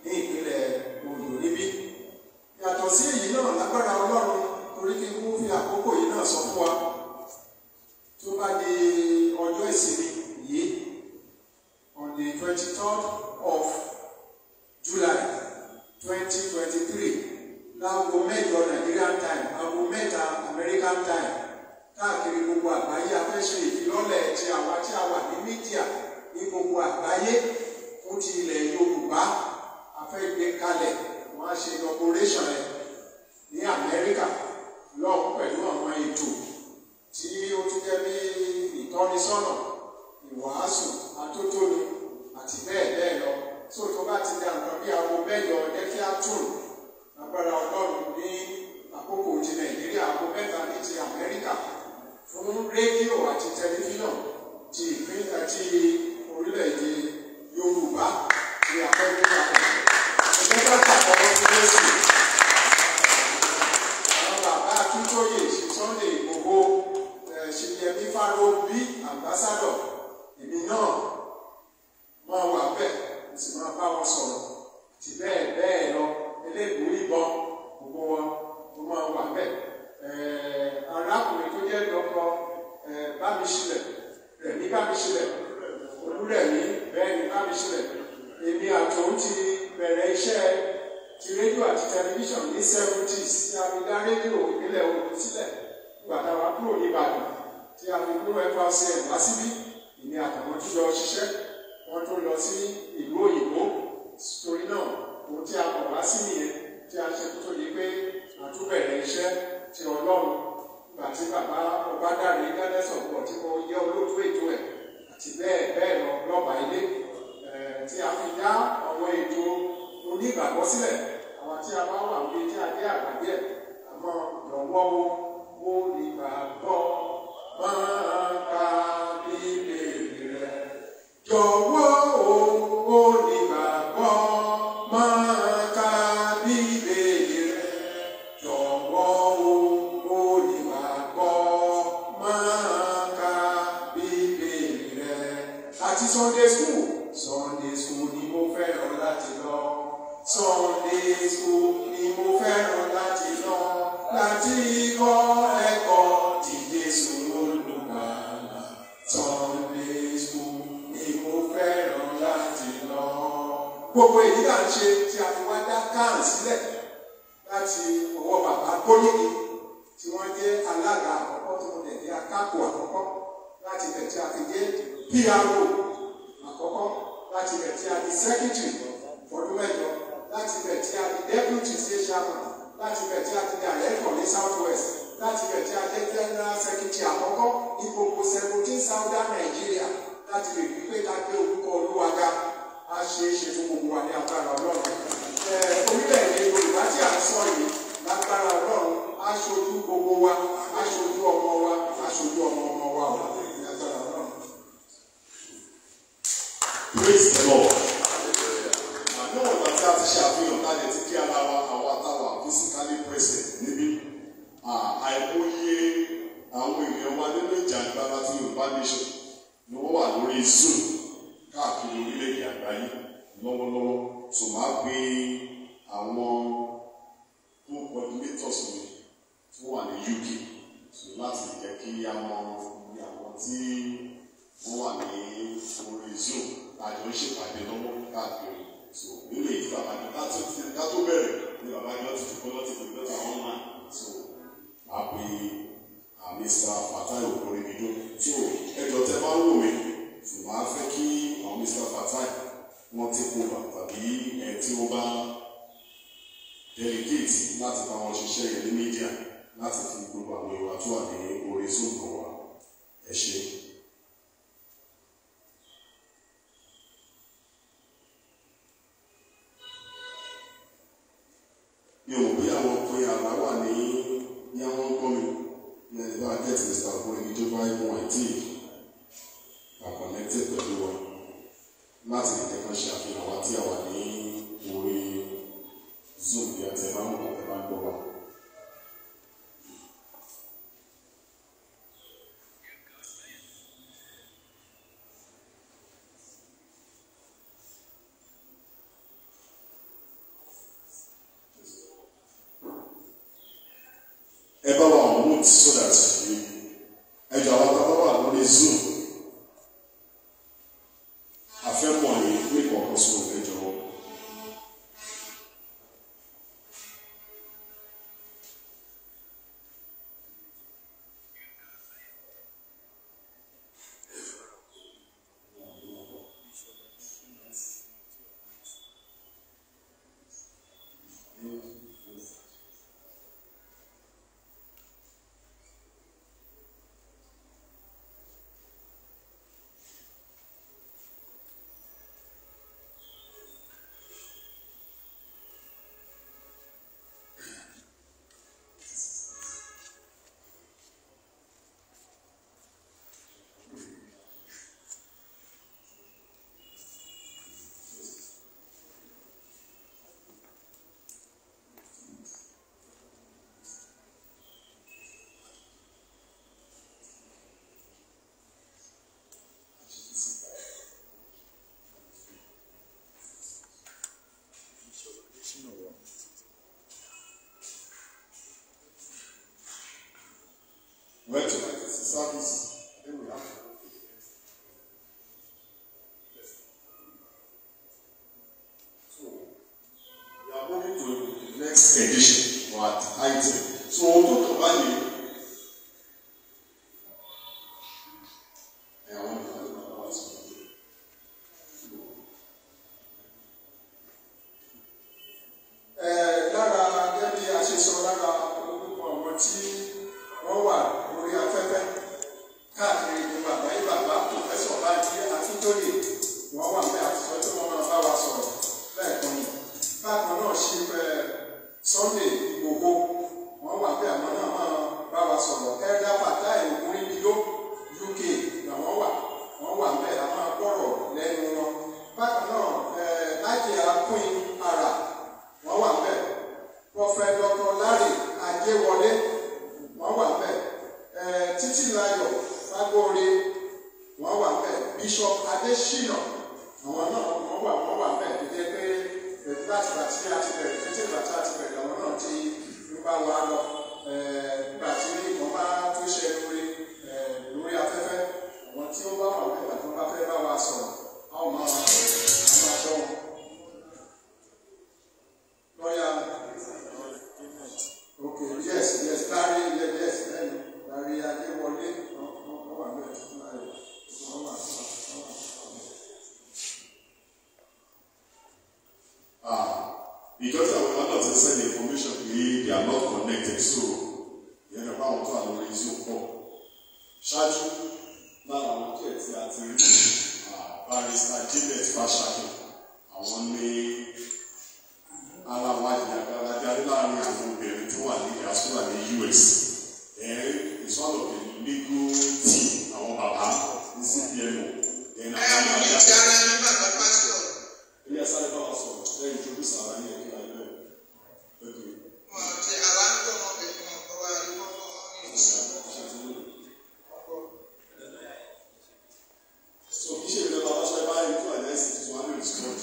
ní ìpínlẹ̀ Ondo níbí. Yàtọ̀ sí èyí náà lágbára Ọlọ́run torí kí n kú fi àkókò yìí náà sọ fún wa tó bá di ọjọ́ ìsinmi yìí. On the 23rd of July 2023, láago mẹ́jọ Nigerian time, aago mẹ́ta American time, káàkiri gbogbo àgbáyé a fẹ́ ṣe ìfilọ́lẹ̀ ti àwa tí a wà ní mídíà ní gbogbo àgbáyé fún ti ilẹ̀ Yorùbá a fẹ́ gbé kalẹ̀ wọ́n á ṣe inauguration rẹ̀ ní Amẹ́ríkà lọ́wọ́ pẹ̀lú àwọn ètò tí ó tún jẹ́ bí ìtọ́nisọ́nà ìwàásù atótónu àti bẹ́ẹ̀ bẹ́ẹ̀ lọ so tó bá ti da nǹkan bí aago mẹ́jọ jẹ́ kí á tún agbára Ọlọ́run ní àkókò ti Nàìjíríà aago mẹ́ta ní ti Amẹ́ríkà fún rédíò àti tẹlifíṣàn ti ìpínlẹ̀ ti orílẹ̀-èdè Yorùbá ti àpẹẹrẹ àpọ̀ ẹgbẹ́ bá tàkọ́rọ́ fún Jésù àwọn bàbá Akíntóyè Sunday Ìgbòho ṣìyẹmí Fáróbí ambassador èmi náà máa wà bẹ́ẹ̀ mo sì máa bá wọn sọ̀rọ̀ àti bẹ́ẹ̀ bẹ́ẹ̀ lọ eléèbó ìbọn gbogbo wọn mo máa wà bẹ́ẹ̀ arákùnrin tó jẹ́ dọ́kọ̀ Bámiṣílẹ̀ Rẹ̀mí Bámiṣílẹ̀ Olúrẹ̀mí bẹ́ẹ̀ ni Bámiṣílẹ̀ èmi àtòun ti bẹ̀rẹ̀ iṣẹ́ ti rédíò àti tẹlifíṣàn ní 70s tí a fi dá rédíò ìpínlẹ̀ Ògùn sílẹ̀ nígbà táwa kúrò nìbàdàn tí a fi mú FRCN wá síbí ìní àtàwọn tó lọ ṣiṣẹ́ wọ́n tó lọ sí ìlú òyìnbó torí náà ohun tí a kọ̀ wá sí nìyẹn tí a ṣe tó di pé àtúbẹ̀rẹ̀ iṣẹ́ ti Ọlọ́run nígbà tí bàbá Ọbádáre gádẹ́sọ̀pọ̀ tí mo yẹ olóòtú ètò ẹ̀ àti bẹ́ẹ̀ bẹ́ẹ̀ lọ lọ́ba ilé tí a fi dá àwọn ètò onígbàgbọ́ sílẹ̀ àwọn tí a bá wà wí tí a dé àgbàgbé ẹ̀ àmọ́ lọ́wọ́ wo nígbàgbọ́ máa ka Bíbélì rẹ̀ jọ̀wọ́ o nígbàgbọ́ máa ka Bíbélì rẹ̀ jọ̀wọ́ o nígbàgbọ́ máa ka Bíbélì rẹ̀ àti Sunday school ni mo fẹ́ràn láti lọ Sunday school ni mo fẹ́ràn láti lọ láti kọ́ ẹ̀kọ́ tí Jésù Olùgbàlà Sunday school ni mo fẹ́ràn láti lọ. Gbogbo èyí là ń ṣe tí a fi wá dá CAN sílẹ̀ láti ọwọ́ bàbá Bóyèké tí wọ́n jẹ́ alága àkọ́kọ́ tí wọ́n tẹ̀lé akápò àkọ́kọ́ láti bẹ̀ tí a fi jẹ́ PRO àkọ́kọ́ láti bẹ̀ tí a di secretary ọdún mẹ́jọ láti bẹ̀ tí a di deputy state chairman láti bẹ̀ tí a di director ní south west láti bẹ̀ tí a jẹ́ general secretary àkọ́kọ́ ní gbogbo 17 southern Nigeria láti lè rí pé ká gbé orúkọ Olúwa ga a ṣe é ṣe fún gbogbo wa ní agbára Ọlọ́run orílẹ̀-èdè Yorùbá tí a ń sọ yìí lágbára Ọlọ́run a ṣojú gbogbo wa a ṣojú ọmọ wa a ṣojú ọmọ ọmọ wa o ní agbára Ọlọ́run. Praise the Lord. Níwọ̀n ìgbà tí a ti ṣe àfihàn láti ti kí ara wa àwọn àtàwọn physically present níbí. Àìmọye àwọn ènìyàn wa nínú ìjàngbara ti Yorùbá nation ni wọ́n wà lórí Zoom káàkiri orílẹ̀-èdè àgbáyé lọ́wọ́lọ́wọ́. So máa pe àwọn tó coordinators mi tó wà ní UK so láti jẹ́ kí a mọ àwọn tí wọ́n wà ní orí Zoom àjọ ń ṣèpàdé lọ́wọ́ káàkiri. So nínú èyí bàbá ní ká tó bẹ̀rẹ̀ ní bàbá ní ọtí tukọ́ lọ́tí pẹ̀lú lọ́tí àwọn máa so máa pe Mr. Fatai Okorimido. So ẹjọ́ tẹ bá wò mí so máa fẹ́ kí àwọn Mr. Fatai wọ́n ti kó bá tàbí tí wọ́n bá delegate láti bá wọn ṣiṣẹ́ yẹn ní media láti fi gbogbo àwọn ìwà tó wà ní orí Zoom kan wá ẹ ṣe. Mi ò mọ̀ bí àwọn ọkùnrin àgbà wà ní àwọn ọkọ mi ní ẹni bá get Mr. Okorimido bá ìwọ̀n àìtí connected pẹ̀lú wọn láti lè tẹ̀kọ́ ṣe àfihàn wa tí a wà ní orí Zoom bí a tẹ̀ bá mọ̀ ọ́ bá ń gbọ́ wa. Ẹ bá wa mute so that ẹ jọ àwọn tá a bá wà lórí Zoom àfẹ́mọ̀ ní pé kọ̀ọ̀kan sọ̀rọ̀ ẹ jọ̀wọ́. edition or at item. So ohun tó kàn báyìí. Lára gẹ́gẹ́ bí a ṣe sọ lára orúkọ àwọn tí wọ́n wà lórí afẹ́fẹ́ káàkiri gbogbo àgbáyé bàbá pòfẹ́sọ̀ Bánjí Akíntóyè wọ́n wà pé àtúntò tí wọ́n máa bá wa sọ̀rọ̀ lẹ́ẹ̀kan yìí. Bákan náà ṣe Sunday Ìgbòho wọ́n wà pé àwọn náà máa bá wa sọ̀rọ̀. Elder Fatai Ogunribilo UK làwọn wọ́n wà pé àwọn agbọ́rọ̀ lẹ́nu wọn. Bákan náà láti àkúin ara wọ́n wà bẹ́ẹ̀. Prophet Dr. Larry Ajéwọlé wọ́n wà bẹ́ẹ̀. Títílayọ̀ Fágbóore wọ́n wà bẹ́ẹ̀. Bishop Adésínà àwọn náà wọ́n wà bẹ́ẹ̀. Tó jẹ́ pé láti bàtí àti bẹ̀rẹ̀ títí bàtí àti bẹ̀rẹ̀ àwọn náà ti ń bá wa lọ. Bàtí wọ́n bá tó ṣe lórí afẹ́fẹ́ àwọn tí ó bá wà bẹ́ẹ̀ bàtí wọ́n bá fẹ́ bá wa sọ̀rọ̀ àwọn máa ṣọ́ wọn. Lawyer. Okay, yes, Larry, yes, Larry Ajéwọlé. Because our mother send information, they are not connected, so you know how to allow Zoom for. Ṣáájú lára àwọn tó ẹ̀ tí a ti rí Barrister Janet Fashaki, àwọn ní ara wa ìdàgbàlájà láàrin àwọn obìnrin tó wà ní diaspora ní US. It's one of the legal team àwọn bàbá ní CPMO. Ilé ẹ̀sán lè bá wa sọ̀rọ̀ lẹ́yìn introduce ara ní ẹ̀kí ayé rẹ̀. So kì í ṣe ìrẹ́lẹ̀ bàbá ṣe báyìí tó àjẹ́ sí ti wọ́n lè respond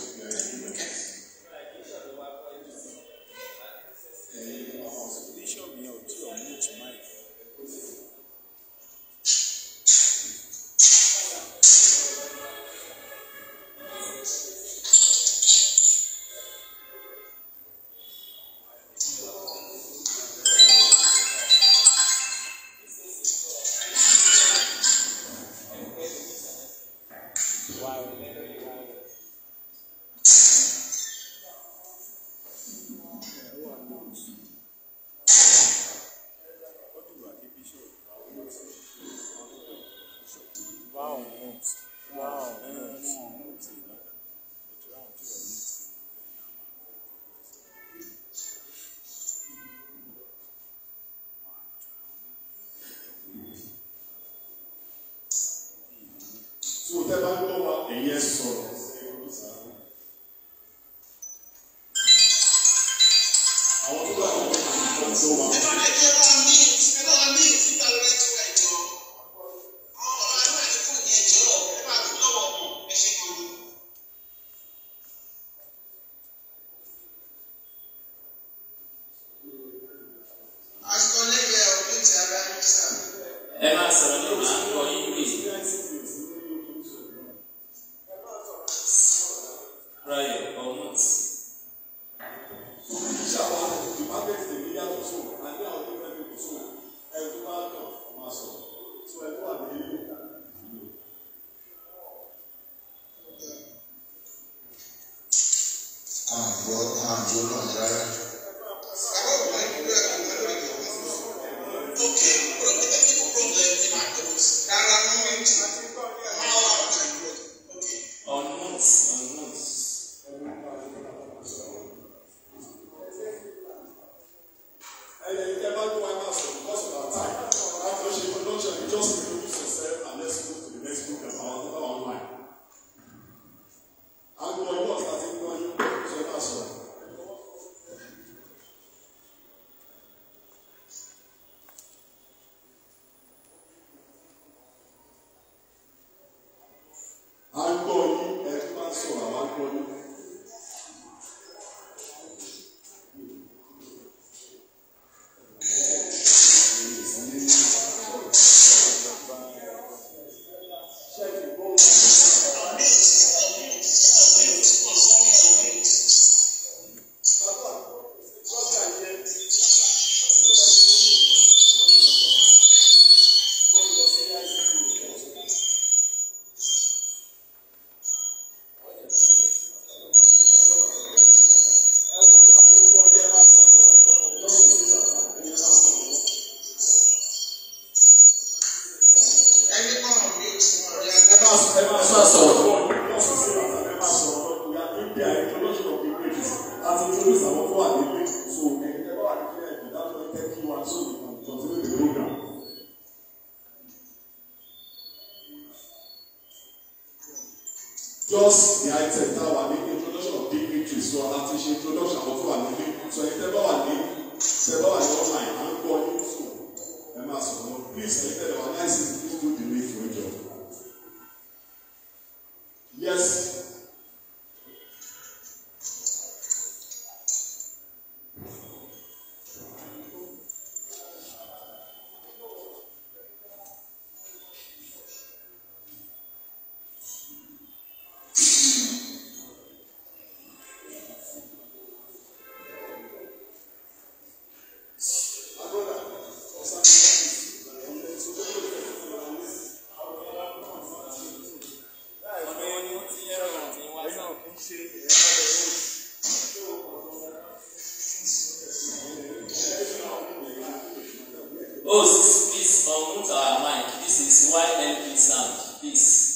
just the item tá a wà ní introduction of dignitary so láti ṣe introduction àwọn tó wà nílé so ẹ̀yin tẹ́ bá wà ní online à ń gbọ́ yín so ẹ máa sọ̀rọ̀ please ẹ̀yin tẹ́ wà ní ICC please do the needful ẹjọ́. Yes. Host, please unmute our mic. This is YLP sound. Please.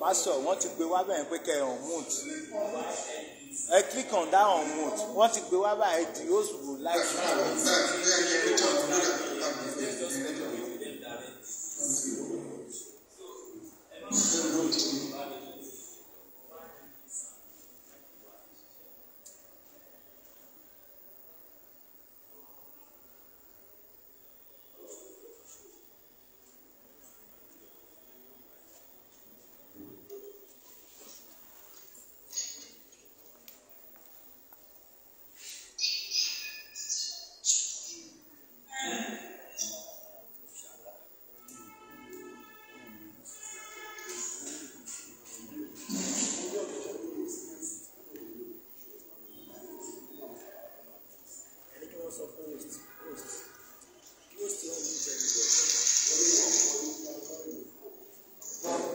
Pastor, wọ́n ti gbé wá bẹ́ẹ̀ pé kẹ́ on mute. Ẹ click on that on mute. Wọ́n ti gbé wá báyìí di host will like to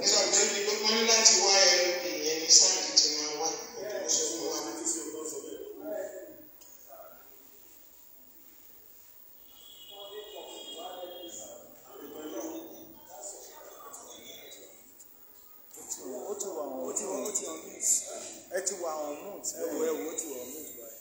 nígbà tó ní gbogbo ní láti wá ìyẹn ní sáàdì tí máa wá sọ fún wa. ẹ ti wà on mute ẹ wo ó ti wà on mute báyìí.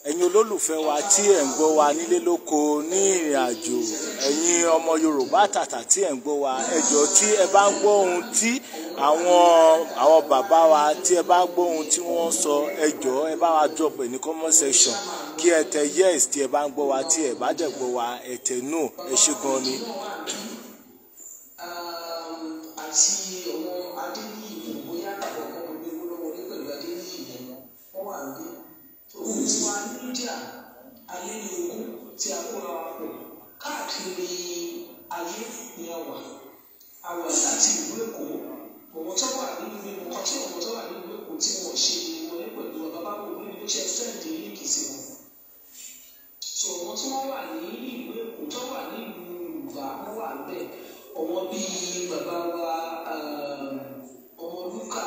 ẹ̀yin olólùfẹ́ wa tí ẹ̀ ń gbọ́ wa nílé lóko ní ìrìn àjò, ẹ̀yin ọmọ Yorùbá tàtà tí ẹ̀ ń gbọ́ wa, ẹ jọ̀ọ́ tí ẹ bá ń gbọ́ ohun tí àwọn bàbá wa tí ẹ bá ń gbọ́ ohun tí wọ́n sọ, ẹ jọ̀ọ́ ẹ bá wa drop ẹ̀ ní comment section kí ẹ tẹ yes tí ẹ bá ń gbọ́ wa, tí ẹ bá dẹ̀ gbọ́ wa ẹ tẹ no. Ẹ ṣé gan ni. Ayé ni ogún tí a kóra wa pọ̀ káàkiri ayé ni a wà láti ìlú Èkó. Àwọn tó wà nínú mímu kan tí àwọn tó wà nínú Èkó tí wọ́n ṣe wọlé pẹ̀lú bàbá bò ní bó ṣe sẹ́ǹdì líǹkì sí wọn. So àwọn tí wọ́n wà ní ìlú Èkó tó wà ní ìlú Yorùbá wọ́n wà bẹ́ẹ̀. Ọmọ bíi bàbá wa ọmọ Lúkà,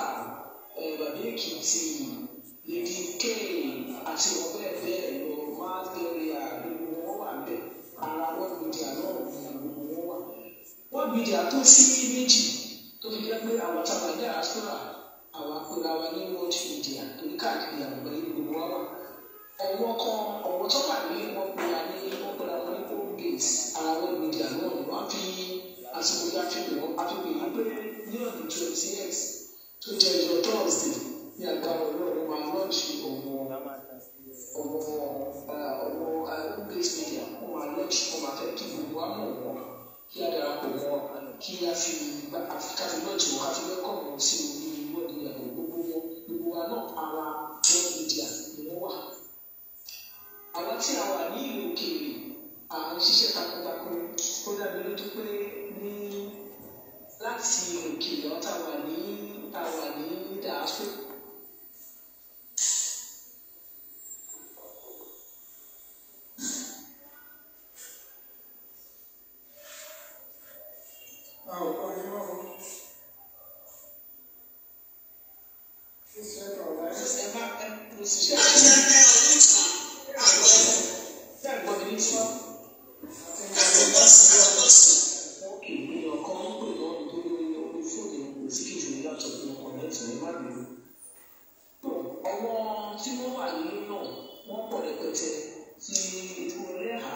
bàbá Èkìtì, Lady K àti wọn bẹ́ẹ̀ bẹ́ẹ̀ lọ. Wọ́n media tó sí méjì tó fi jẹ́ pé àwọn tábà diaspora àwọn apẹ̀lẹ̀ wa ní world media torí káàkiri àgbẹ̀ yìí gbogbo wa wà. Ọ̀wọ́ tó wà ní wọ́n pẹ̀lẹ̀ wọn ní home base ara world media náà ni wọ́n fi àsìkò àfihàn yìí pé ní ọdún 20 tó jẹ́ ìjọ Thursday ní agbára Ọlọ́run máa lọ́ọ̀ṣì ọmọ base media wọ́n máa lọ́ọ̀ṣì wọ́n máa fẹ́ kí gbogbo wa mọ̀ wọ́n kí a darapọ̀ mọ́ kí a fi káfí lọ́ọ̀tì wọ́n káfí lẹ́kọ̀ọ́ wọn sí orí ìwọ́de ìyàwó gbogbo wa náà ara world media ni wọ́n wà. Àwa tí a wà ní ìlú òkèèrè à ń ṣiṣẹ́ takuntakun ó dàbí lójú pé ní láti òkèèrè àwọn tá a wà ní diaspora. Àwọn tí wọ́n wà nínú náà wọ́n pọ̀ rẹpẹtẹ tí ìlú Ẹlẹ́hà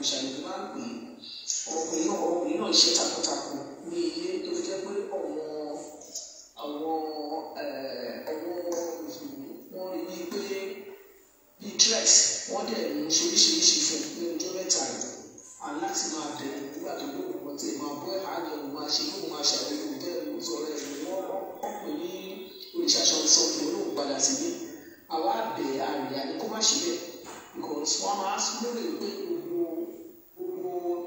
ìṣàlẹ̀ máa ń pè é ọkùnrin náà ṣe takuntakun ní ilé tó fi jẹ́ pé àwọn mùsùlùmí wọ́n rí bíi pé bíi dress wọ́n dẹ̀ ń ṣoríṣiríṣi fún ní ọjọ́ mẹ́ta rẹ̀ aláti máa bẹ̀rẹ̀ nígbà tó lóògùn kan tí máa bọ́ ẹ̀há ni òun máa ṣe lóògùn máa ṣàlẹ́yìn bẹ́ẹ̀ ló sọ̀rọ̀ ẹ̀ wọ́n pè ní olùṣàṣọ sọ́ọ̀tì olóògùn padà sílé àwa bẹ̀ àrìyá ni kó má ṣe bẹ́ẹ̀ because wọ́n máa lórí pé gbogbo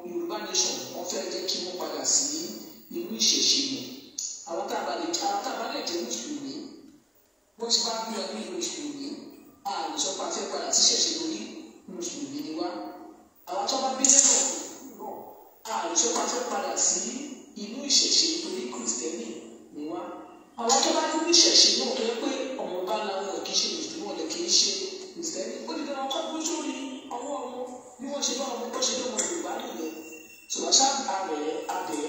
Yorùbá nation wọ́n fẹ́ jẹ́ kí wọ́n padà sí inú ìṣẹ̀ṣe yẹn àwọn tá a bá lè jẹ́ mùsùlùmí wọ́n ti bá bí wọn ní mùsùlùmí a lè sọ pé a fẹ́ padà sí ìṣẹ̀ṣe lórí mùsùlùmí ni wá àwọn tó bá bí lẹ́nu náà a lè sọ pé a fẹ́ padà sí inú ìṣẹ̀ṣe lórí kìrìsìtẹ́nì ni wá àwọn tó bá ní ìṣẹ̀ṣe náà tó yẹ pé ọmọ bá làwọn kì í ṣe mùsùlùmí wọn lè kì í ṣe kìrìsìtẹ́nì ó ní dáná kọ́ gbé sórí ọwọ́ ọmọ bí wọ́n ṣe bá ọmọ bọ́ ṣe ní ọmọ Yorùbá nìyẹn ṣùgbọ́n abẹ́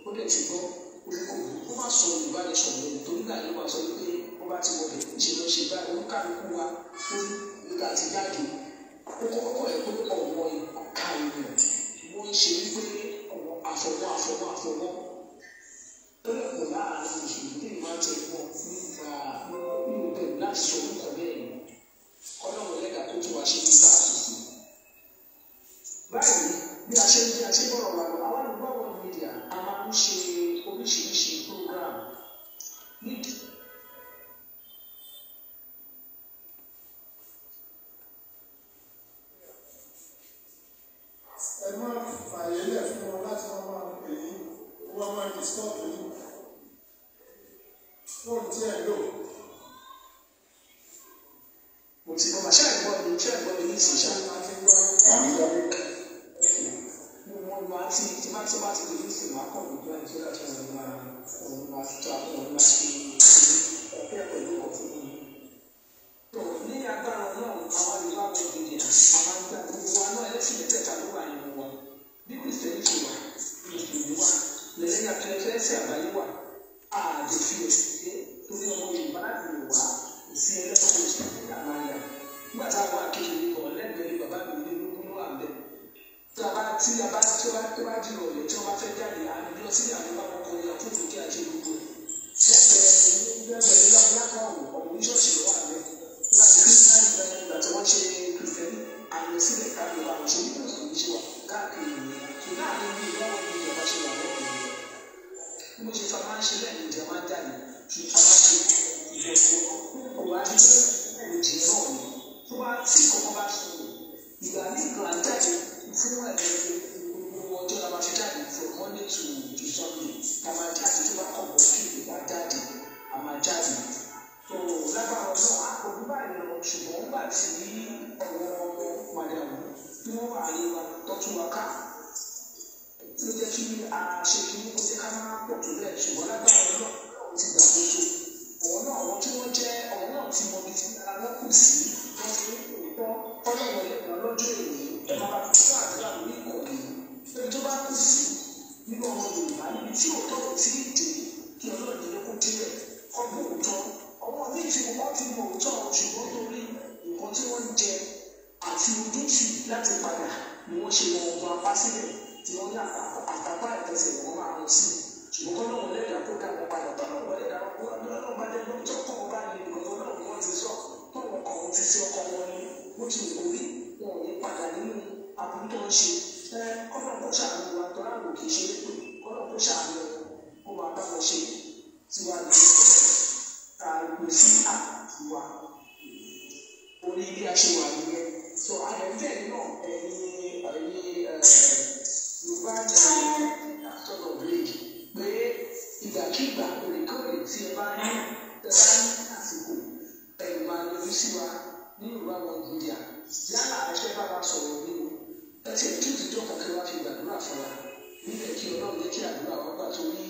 ó dẹ̀ ti gbọ́ orúkọ ó má sọ Yorùbá ní sọ̀rọ̀ lẹ́nu torí náà ló máa sọ wípé wọ́n bá ti wọlé ṣe lọ ṣe báyìí ó kálukú wa ó nígbà tí jáde ó kọ́kọ́ ẹ̀ pé ọ̀wọ́ ìka ènìyàn wọ́n ń ṣe wípé ọ̀wọ́ àfọwọ́ ó lè pọ̀ láàrin mùsùlùmí tí ìmọ̀ àti ẹ̀gbọ́n nígbà nínú bẹ̀rù láti sọ orúkọ bẹ́ẹ̀ ni ọlọ́run lẹ́gà tó tún wá ṣe ní sáà tuntun. báyìí bí a ṣe bọ̀rọ̀ wà lọ àwọn Yorùbá World Media a máa ń ṣe oríṣiríṣi program nídìí. ẹ má fààyè lẹ̀ fún wọn láti wọ́n máa pè é wọ́n máa disturb yìí fóònù tí ẹ lò. mo ti bọ́ màṣẹ́ ẹ̀gbọ́n mi ní ìsìnṣà. mo máa ti bá ti lè ní ìsìn máa kọ̀ nígbà tí ó láti ọ̀rọ̀ máa tó àwọn ọ̀rọ̀ máa ṣe ẹ̀kẹ́ pẹ̀lú ọ̀fun mi. ní agbára náà àwọn Yorùbá World Media a máa ń gbà gbogbo wa náà ẹlẹ́sìn mẹ́tẹ̀ẹ̀ta ló wà nínú wa bí Kìrìsìtẹ́nì ti wà mùsùlùmí wà lẹ́yìn àtúnṣe àgbáyé wà ààdè fi ẹ̀sìn pé torí ọmọ Yorùbá láti lè wá sí ẹlẹ́kọ̀ọ́ ìṣẹ̀lẹ̀ àmàlà nígbà tá a wà kékeré kan lẹ́gbẹ̀ẹ́ bàbá mi ní ológun ló wà ń bẹ̀. tí a bá dìrò ọ̀lẹ́ tí wọ́n bá fẹ́ jáde àmì lọ sí àmì bá wọn kọ ìyá fún ìdókè àti gbogbo ẹ̀. lẹ́gbẹ̀ẹ́ ní lápá ọ̀hún ní ṣọ́ọ̀ṣì ló wà ń bẹ̀. nígbà tí kírísítẹ́nì bẹ̀rẹ̀ nígbà tí wọ́n ṣe kìrìsìtẹ́nì àmì sílẹ̀ káàkiri àwọn ṣe ní kìrìsìtẹ́nì ṣe wà káàkiri ìyẹn. ṣùgbọ́n àmì bí ìwọ́n ní ìjọba ṣe wà lẹ́kọ̀ọ́ mo ṣe fa máa ń ṣe lẹ́yìn ìjọ máa ń jáde kí a máa ṣe ìfẹ̀sọ̀ kò wá ní pé òjì náà ni tó bá tí kọ̀ọ̀kan bá sọ ìgbà ní ìgbà jáde fún gbogbo ọjọ́ la máa fi jáde from Monday to Sunday la máa jáde tó bá kọ̀ọ̀kan kí ìgbà jáde a máa jáde tó lágbára náà a kò ní báyìí lọ ṣùgbọ́n nígbà tí ọ̀wọ́ màdàmú tí wọ́n wà ní wa tọ́tún wa ká tí ó jẹ́ kí a ṣe kí ó jẹ́ ká máa pọ̀ tó bẹ́ẹ̀ ṣùgbọ́n lágbára náà ti gbàgbóso ọ̀wọ́ náà àwọn tí wọ́n jẹ́ ọ̀wọ́ náà tí mo bí ti ara wọn kù sí wọ́n ti ní òótọ́ ọlọ́wọ́ ẹ̀kọ́ lọ́jọ́ èyí ẹ̀ máa bá fi fún àdúrà lórí ìkọ̀ọ̀lì ẹni tó bá kù sí nínú ọmọ Yorùbá níbi tí òótọ́ kò tí ì dé kí Ọlọ́run ní kó délẹ̀ kọ́ bó òótọ́ ọmọ mi ti wọ́n ti mọ òótọ́ ṣùgbọ́n torí nǹkan tí wọ́n ń jẹ àti ojútì láti padà ni wọ́n ṣe wọn ọba apá sílẹ̀ tí wọ́n ní àtàpá ìtẹ̀sẹ̀ wọn máa ń sí ṣùgbọ́n kọ́lọ́wọ́ lẹ́dàá kó dá wọn padà kọ́lọ́wọ́ lẹ́dàá kó ọlọ́run bá dé lọ́jọ́ kọ́ wọn bá ní ìgbọ̀n ọlọ́run wọn ti sọ tọ́wọ́ kọ́ wọn ti sí ọkọ wọn ní bó ti wù orí wọn ò ní padà nínú àbúrú tó ń ṣe kọ́lọ́wọ́ kó ṣàánú wa tó láàbò kì í ṣe lépè kọ́lọ́wọ́ kó ṣàánú kó máa bá wọn ṣe síwájú àgbè sí àtiwá orí bí a ṣe wà nìyẹn so àyẹ̀fẹ́ náà Yorùbá ní àtọ́nà bíléèkì pé ìgbàkigbà òrèkóòrè tí ẹ bá ní àsìkò ẹ̀rù máa yọjú sí wa ní Yorùbá World Media yálà ẹgbẹ́ bá wa sọ̀rọ̀ nínú ẹsẹ̀ tó ti jọ́ kọ̀ọ̀kẹ́ wá fi gbàdúrà fún wa níbẹ̀ kí Ọlọ́run jẹ́ kí àdúrà wa gbà tó ní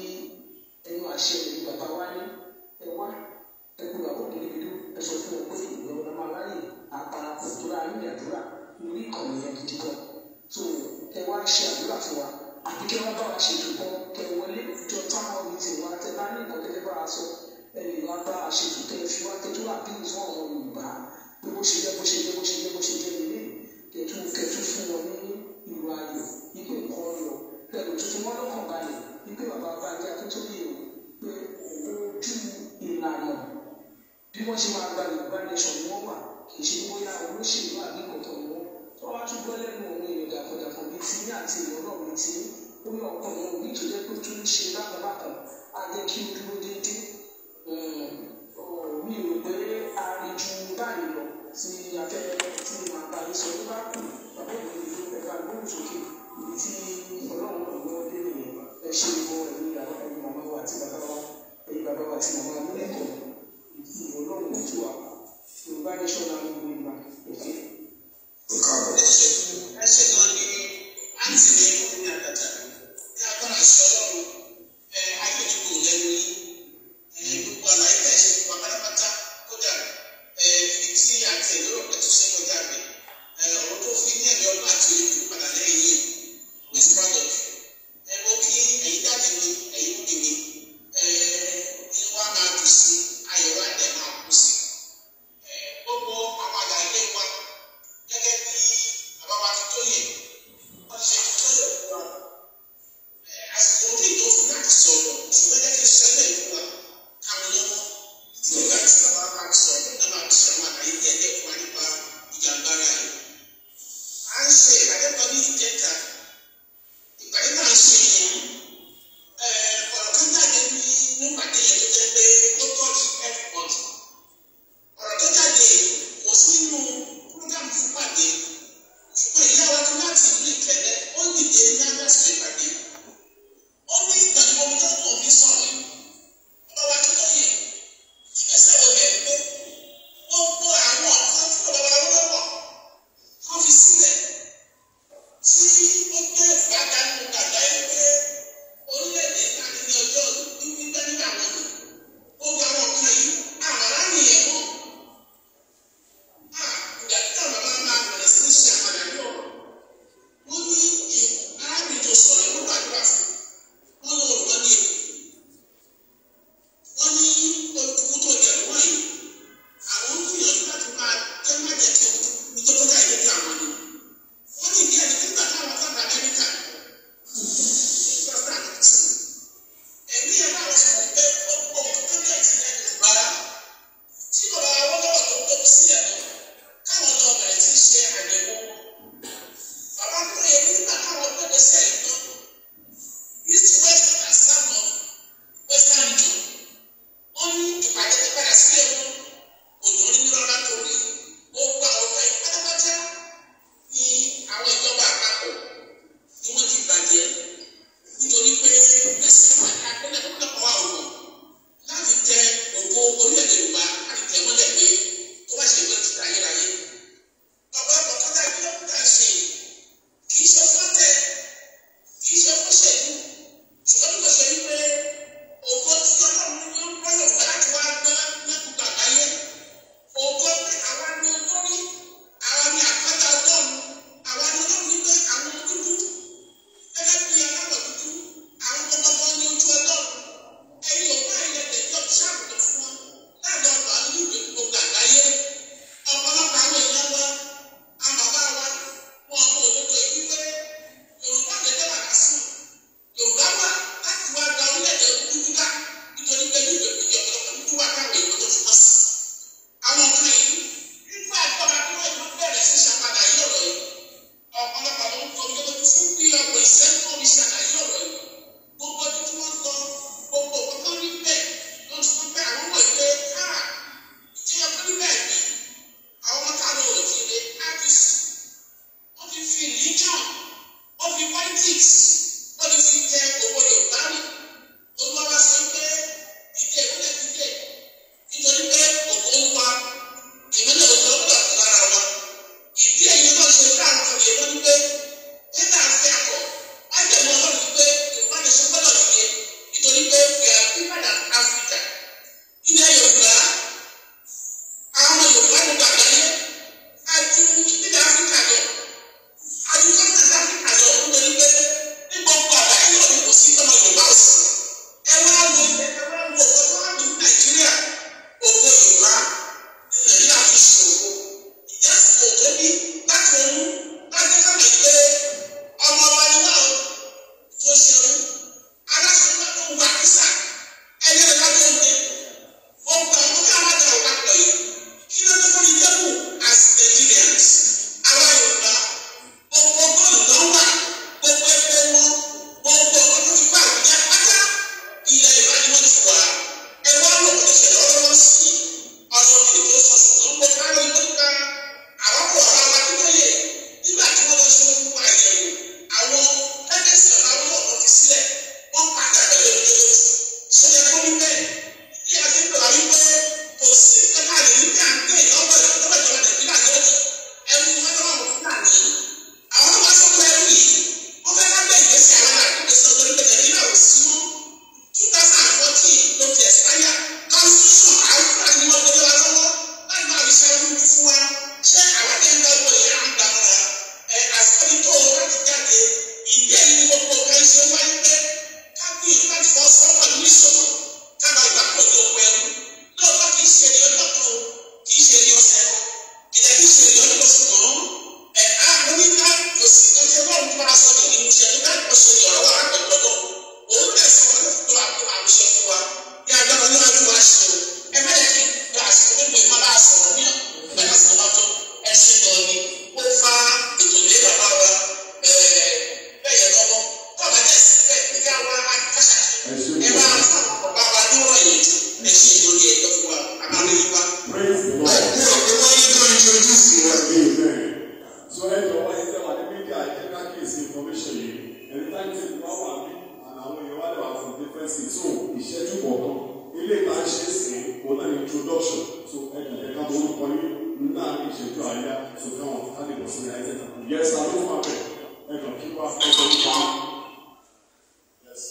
ẹnu àṣẹ ìlú bàbá wa ní ẹ wá ẹkùn bàbá òkè níbi ẹ sọ fún ọ pé ìwé ọ̀nà máa láyè àparapọ̀ tó rà ní àdúrà lórí ìkànnì yẹn gidi gan so ẹ wá ṣe àdúrà fún wa àbí kí wọ́n bá wa ṣètò kan kẹ wọlé ìjọ táwọn ọmọ ti wá tẹ bá ní nǹkan tẹ́lẹ̀ bá a sọ ẹnì wá bá a ṣètò kẹ fi wá kẹtù àbí ìfọ̀ ọmọ Yorùbá pé bó ṣe jẹ́ nílé kẹtù fún wọn ní ìlú ayọ̀ wọ́n ṣe máa gba Yorùbá nation ni wọ́n wà kì í ṣe bóyá olóṣèlú àbí kọ̀tọ̀ ni wọ́n tó wá tún gbọ́ lẹ́nu òun èèyàn dàpọ̀dàpọ̀ bíi ti ní àti èèyàn náà bíi ti ó ní ọkàn wọn òbí tó jẹ́ pé tó ń ṣe lákàbàkàn á jẹ́ kí o dúró déédéé mi ò pé a rí ju báyìí lọ tí afẹ́fẹ́ tí màá bá yín sọ tó bá kù bàbá ìwé ìlú ẹ̀ka gbóhùn sókè ibi tí Ọlọ́run náà gbọ́ dé nìyẹn ẹ ṣe ìwọ ẹ̀yin màmá wa àti bàbá wa ẹ̀yin bàbá wa àti màmá wa lẹ́kọ̀ọ́ ìwọ Ọlọ́run ojú wa Yorùbá nation náà ló gbé ìgbà òkè. ẹ ṣe gan ni àǹtí mi ní àtàtà ní agbára ṣe Ọlọ́run ayé ìdìbò lẹ́nu yìí gbogbo àlàyé bẹ́ẹ̀ ṣe fún wa pátápátá kódà ibi tí àti ìlú ọ̀pẹ tó ṣe kọjá rẹ̀ ọ̀rọ̀ tó fi ní ẹ̀mí ọgbà àti ojú padà lẹ́yìn yìí with product ó kí ẹ̀yin dáàbì mi ẹ̀yin mú mi ní wá máa dùn sí ayọ̀ wa dẹ̀ máa kú sí gbogbo àwọn àlàyé wa gẹ́gẹ́ bí àbáwá tó yẹ wọ́n ṣe tó yẹ fún wa àsìkò orí ìlú fún láti sọ̀rọ̀ ṣùgbọ́n jẹ́ kí n ṣẹlẹ̀ fún wa káwọn lọ́wọ́ nígbà tí bàbá máa sọ̀rọ̀ nígbà máa ṣe àwọn àlàyé díẹ̀ fún wa nípa ìjàngbara yìí. à ń ṣe àdẹ́kọ̀ọ́ ní ìjẹta ìpàdé náà ń ṣe yẹn ọ̀rọ̀ kan jáde ní nípàdé yẹn tó jẹ́ pé ó tọ́jú airport ọ̀rọ̀ tó jáde kò sí nínú program fún pàdé ṣùgbọ́n ìyá wa kan láti ìlú Ìkẹlẹ́ ó dìde ní abẹ́sẹ̀ ìpàdé ó ní ìgbàgbọ́ omi tó kọ̀ mí sọ̀rọ̀ ọba wa tó yẹ ìgbésẹ̀ wo lẹ̀ pé gbogbo àwọn ọ̀kan tí bàbá wa wọ́pọ̀ kọ́ fi sílẹ̀ tí ó gbé ìgbàgbá nínú gbàgbá yìí pé orílẹ̀-èdè náà ní ọjọ́ gbígbẹ́ nígbà wọn ni gbogbo àwọn ọ̀kan yìí àmàlà nìyẹn mọ́ ìgbà tí àwọn bàbá máa bẹ̀rẹ̀ sí ní ṣe àmàlà ní ọ̀rọ̀ wọ́n ní arábìnrin tó sọ̀rọ̀ ló gbàdúrà fún wọn lọ́wọ́ wọn ní wọ́n ní olùkú tó jẹ̀rù wọ̀nyí àwọn ń gbìyànjú láti máa jẹ́ májẹ̀ tí nítorí ká ìdí tí àwọn ni wọ́n ní ìdí ẹni nígbà táwọn sábà Amẹ́ríkà ẹ̀mí ẹ̀ máa wọ́n sọ pé ọkọ̀ tó jẹ́ ìtìlẹ̀ ìgbàlá tí bàbá wọn lọ́wọ́ tó tóbi sílẹ̀ lọ káwọn lọ bẹ̀rẹ̀ tí ń ṣe àyẹ̀wò bàbá tó yẹ nígbà táwọn gbọ́dọ̀ sí ẹ̀yìn náà east west and south of western region wọ́n ní ìpàdé tó padà sílẹ̀ wọn òjò ní rárá torí gbogbo àwọn ọmọ yìí pátápátá ní àwọn ìjọba àpapọ̀ ni wọ́n ti bàjẹ́ nítorí pé ẹ̀sìn àpẹẹrẹ tó kọ́kọ́ wà òwò láti tẹ ògo orílẹ̀-èdè Yorùbá láti tẹ mọ́lẹ̀ pé tó bá ṣe ìwé ti ayérayé ọ̀pọ̀ ẹ̀kọ́ tó dá ìpínlẹ̀ òkúta ṣe kì í ṣe fọ́tẹ̀ kì í ṣe fọ́ṣẹ̀lú ṣùgbọ́n tó ṣe wípé ògo tí Ọlọ́run ní ó ń bọ́ Yorùbá láti wá gbọ́ lẹ́kùnkùn àgbáyé ògo pé àwa ní olórí àwa ní àpáta Ọlọ́run àwa ní Ọlọ́run wípé àwọn dúdú gẹ́gẹ́ bí aláwọ̀ dúdú àwọn gbọmọgbọ ní ojú Ọlọ́run ẹ̀yin òkú àìlẹ̀dẹ̀ yọ ṣáàbùtò fún wọn láti ọ̀dọ̀ àlú ìwé gbogbo àgbáyé ọ̀pọ̀lọpọ̀ àwọn èèyàn wa àmàbá wa wọn mú òdodo yìí pé Yorùbá gẹ́gẹ́ bàbá sí Yorùbá wà láti wá gba orílẹ̀-èdè dúdú ká nítorí pé ní ìwé ìpínlẹ̀ ọ̀pọ̀lọpọ̀ dúdú wà káwọn èèyàn tó fún wọn sí. àwọn ọmọ yìí nígbà ìjọba tó wọ́n yóò bẹ̀rẹ̀ sí ṣàpadà yí ọ̀rọ̀ yìí ọ̀pọ̀lọpọ̀ ló ń kọ́ ọjọ́ lójú fún bí ọgbọ̀n ìṣẹ́jú omi ṣàlàyé ọ̀rọ̀ yìí gbogbo ọdún tí wọ́n sọ gbogbo ọ̀pọ̀ rí bẹ́ẹ̀ ló ti fún bẹ́ẹ̀ àwọn ọmọ ìgbé ìjọba tó rí bẹ́ẹ̀ ni àwọn ọmọ káàlọ́ òjìlé artist wọ́n ti fi religion wọ́n fi politics wọ́n ti fi jẹ owó Yorùbá rìn olúwa wá sọ pé ìdè ìwúlẹ̀ dídè nítorí pé òkú ń wa ìmọ̀lẹ̀ òkú ọ̀gbọ̀n lára wa ìdí èyí náà ṣe fún àwọn ọmọ yẹn wọ́n pé nígbà tí a kọ̀ á jẹ́ mọ́ ọlọ́run wípé Yorùbá ní sọ́gbọ́dọ̀ dìde nítorí pé we are bigger than Africa ilẹ̀ Yorùbá àwọn Yorùbá ní gbàgbáyé àti ìpínlẹ̀ Áfíríkà lọ àti continent Áfíríkà lọ nítorí pé àìjẹ́ kákìsì information yìí ẹni táyì tí wọ́n wà ní àwọn èèyàn wá lè wà from different states so ìṣẹ́jú kọ̀ọ̀kan ilé ìta ṣe é sìn kò náà ní introduction so ẹ̀ka tó orúkọ yìí láàrin ìṣẹ́jú àyà so káwọn ká lè bọ̀ sílẹ̀ àìsàn kan yes ta ló máa bẹ̀ ẹ̀kan kí wá ẹ̀kọ́ nípa yes.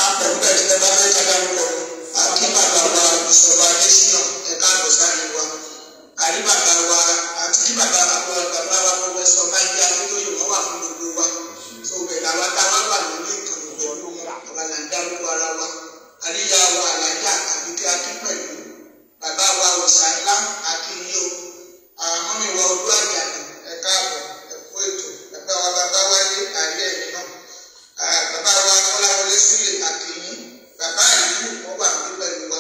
Àpẹẹrẹ bẹ́ẹ̀ tí ẹ bá fẹ́ ká dárúkọ àti bàbá wa ìṣọ̀rọ̀ adésínà ẹ̀ka àbọ̀sáyé wa àrí bàbá wa àti kí bàbá wa pọfẹsọ máìkì adétóyè wọn wà fún gbogbo wa tó bẹ̀rẹ̀ àwọn táwa wà lórí ìkànnì pẹ̀lú wọn àwa là ń dárúkọ ara wa àríyá wa àlájà àbíkẹ́ akínpẹ̀lú bàbá wa òsànlá akínyó mọ́mí wa olú àjàdì ẹ̀ka àbọ̀ ẹ̀kọ́ ètò bàbá wa wálé àríyá ẹ̀mí náà bàbá wa kọ́láwọlé súlẹ̀ àkínyí bàbá ìlú wọn wà ní pẹ̀lú wa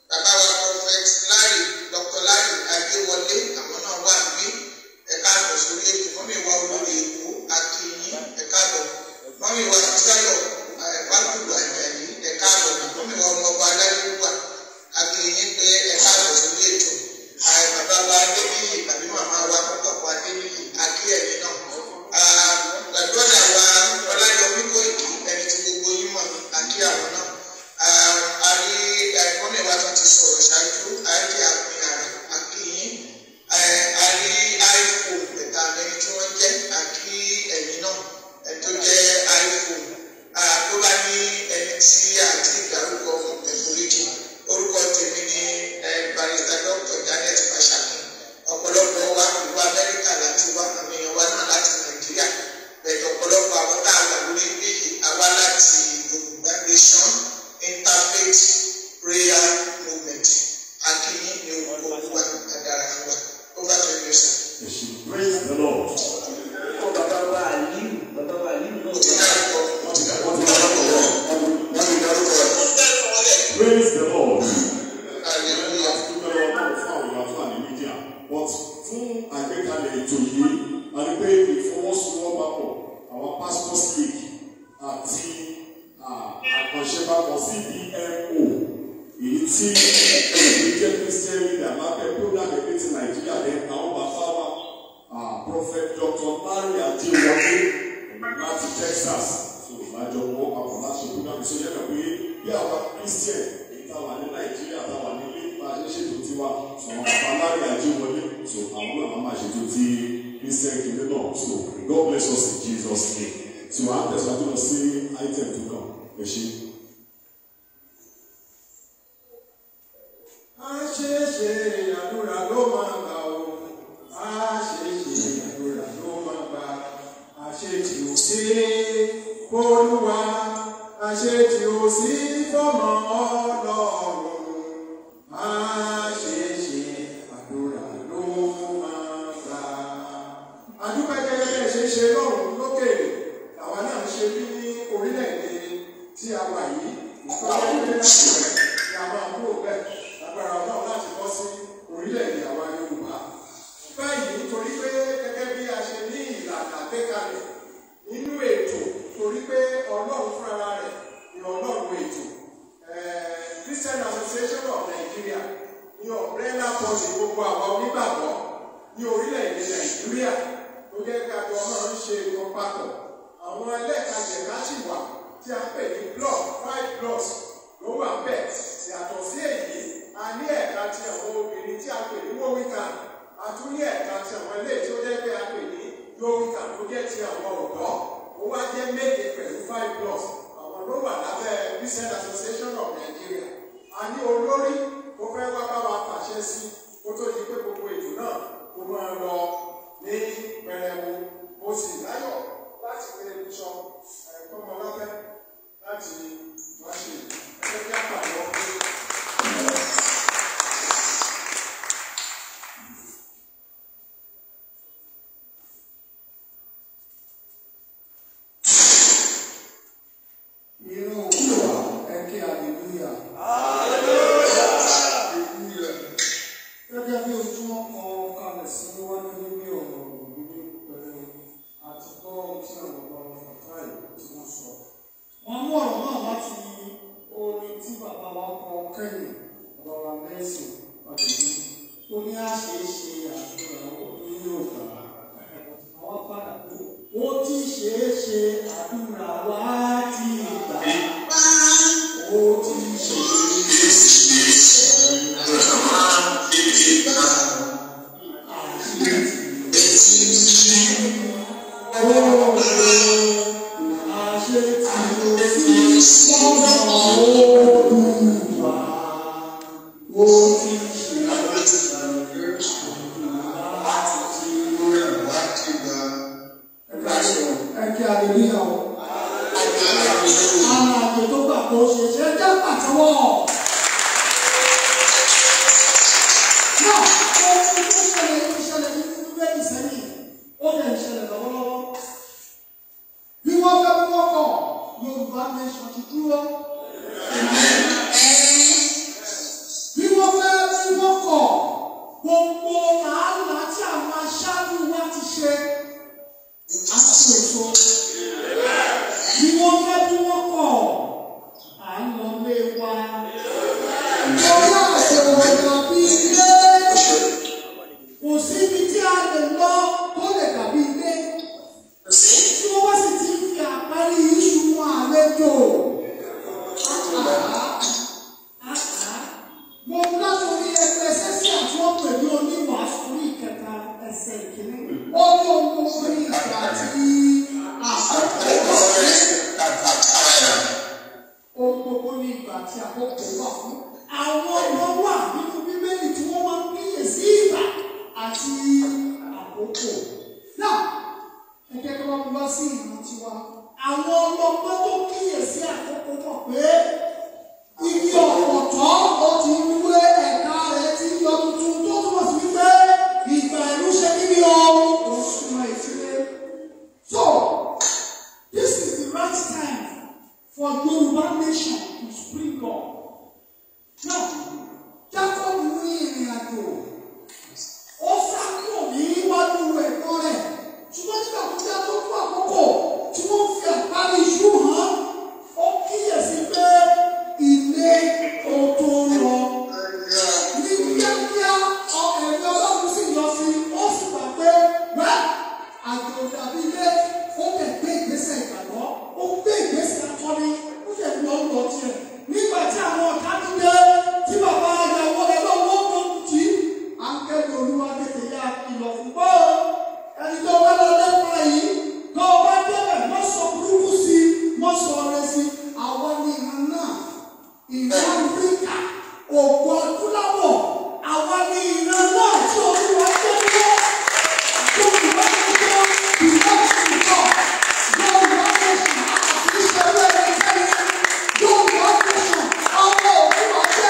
bàbá wa prophet larry dr larry adéwọlé àwọn náà wà ní ẹ̀ka àbọ̀ sórí ètò mọ́mí wa olórí èkó àkínyí ẹ̀ka àbọ̀ mọ́mí wa sáyọ̀ wàlúùlù àjàdì ẹ̀ka àbọ̀ mọ́mí wa ọmọọba aláìlúwà àkínyí pé ẹ̀ka àbọ̀ sórí ètò bàbá wa adébíyì tàbí màmá wa kọ́kọ́ adébíyì àkí ẹ̀mí náà gbàdúrà wa ọláyọmí Kóìkì ẹni tí gbogbo yín mọ̀ ní àkí àwọn náà àrí mọ́mí wa tó ti sọ̀rọ̀ ṣáájú àrí àpínyà rẹ̀ àkí yín àrí iPhone ẹ̀ta ẹni tí wọ́n jẹ́ àkí ẹ̀mí náà ẹni tó jẹ́ iPhone tó bá ní ẹni tí àti ìdárúkọ ẹ̀fọ́ríjì orúkọ tèmi ní barrister Dr. Janet Fashaki ọ̀pọ̀lọpọ̀ wa ìlú Amẹ́ríkà láti wá àmì èèyàn wa náà láti Nàìjíríà bẹ̀rẹ̀ ọ̀pọ̀lọpọ̀ àwọn tá a wà lórí ilé yìí àwa láti Yorùbá Nation Interfaith Prayer Movement akínyìn ní orúkọ olúwa àdàrà fún wa over to you sir. Praise the Lord. Bàbá wa Aliu náà ti dárúkọ Praise the Lord. hallelujah. But fún àgbékalẹ̀ ètò yìí a rí pé ìfọwọ́sowọ́papọ̀ àwọn pastors league àti àkànṣepapọ̀ CBMO èyí tí èyí jẹ́ Christian leader lábẹ́ program ẹgbẹ́ ti Nàìjíríà lẹ́nu àwọn bàbá wa Prophet Dr. Larry Adéwọlé láti Texas so ìbájọ́ wọn papọ̀ láti ṣe program ìṣòyẹ́ náà pé bí àwọn Christian èyí táwa ní Nàìjíríà táwa nílé bá a ṣe ṣètò tiwa so àwọn bàbá Larry Adéwọlé so àwọn náà máa ṣètò tí Christian kìíní náà so God bless us in Jesus name so à ń tẹ̀síwájú lọ sí item tó kàn ẹ ṣe. Àṣeṣe àdúrà ló máa gbà ó. Àṣeṣe àdúrà ló máa gbà. Àṣetì ò sí f'Olúwa. Àṣetì ò sí f'ọmọ Ọlọ́run. Àṣeṣe àdúrà ló máa gbà. Àdúpẹ́ gẹ́gẹ́ bẹ́ẹ̀ ṣe ṣe lọ́rùn lókèèrè. Àwa náà ń ṣe bí ní orílẹ̀-èdè tí a wà yìí. Ìtọ́jú ilé láti rẹ̀ ni a máa kúrò bẹ́ẹ̀. Agbára Ọlọ́run láti bọ́ sí orílẹ̀-èdè àwa Yorùbá. Báyìí nítorí pé gẹ́gẹ́ bí a ṣe ní ìlànà àgbékalẹ̀ nínú ètò torí pé Ọlọ́run fúnra rẹ̀ ni Ọlọ́run ètò. Christian Association of Nigeria ní umbrella body gbogbo àwa onígbàgbọ́ ní orílẹ̀-èdè Nàìjíríà tó jẹ́ ká jọ náà ń ṣe nǹkan papọ̀. Àwọn ẹlẹ́ẹ̀kajẹ̀ká sì wà tí a pè ní block 5 blocks ló wà bẹ́ẹ̀ yàtọ̀ sí èyí. A ní ẹ̀ka ti àwọn obìnrin tí a pè ní wọ́wíkà a tún ní ẹ̀ka ti àwọn ilé tí ó jẹ́ pé a pè ní yówíkà tó jẹ́ ti àwọn ọ̀dọ́ ó wá jẹ́ méje pẹ̀lú 5 blocks àwọn ló wà lábẹ́ Christian Association of Nigeria. A ní olórí tó fẹ́ wá bá wa pàṣẹ sí kó tó di pé gbogbo ètò náà kó máa lọ ní pẹrẹwu. Mo sì láyọ̀ láti pé bíṣọ Kọ́mọláfẹ́ láti wá ṣe ẹgbẹ́ kí á pàdé ọkùnrin. Gẹ́gẹ́ bí ojú wọn kan kalẹ̀ sí níwájú níbi ọ̀rọ̀ òbí pẹ̀lú àti gbọ́ tí àwọn ọmọ Fatai tí wọ́n sọ. Wọ́n mú ọ̀rọ̀ náà láti orin tí bàbá ṣeé ṣe àdúrà wa ti gbà. Ó ti ṣe Yorùbá nation, àwọn òkú àti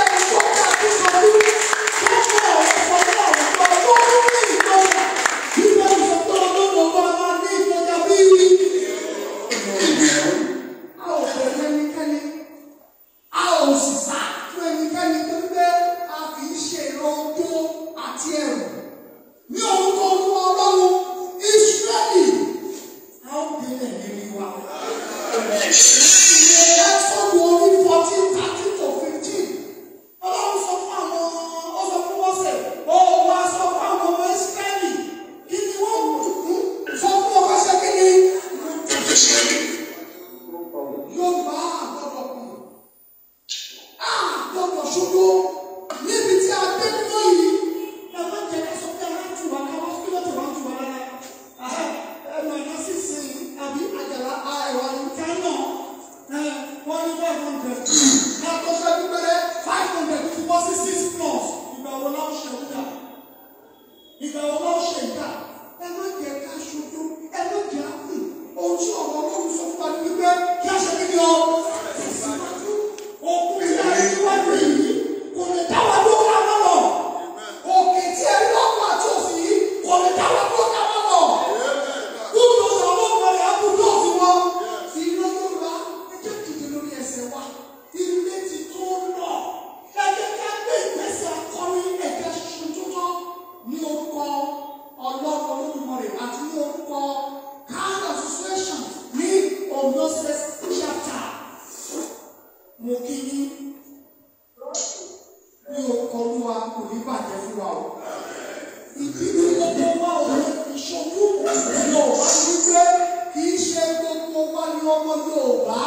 Yorùbá.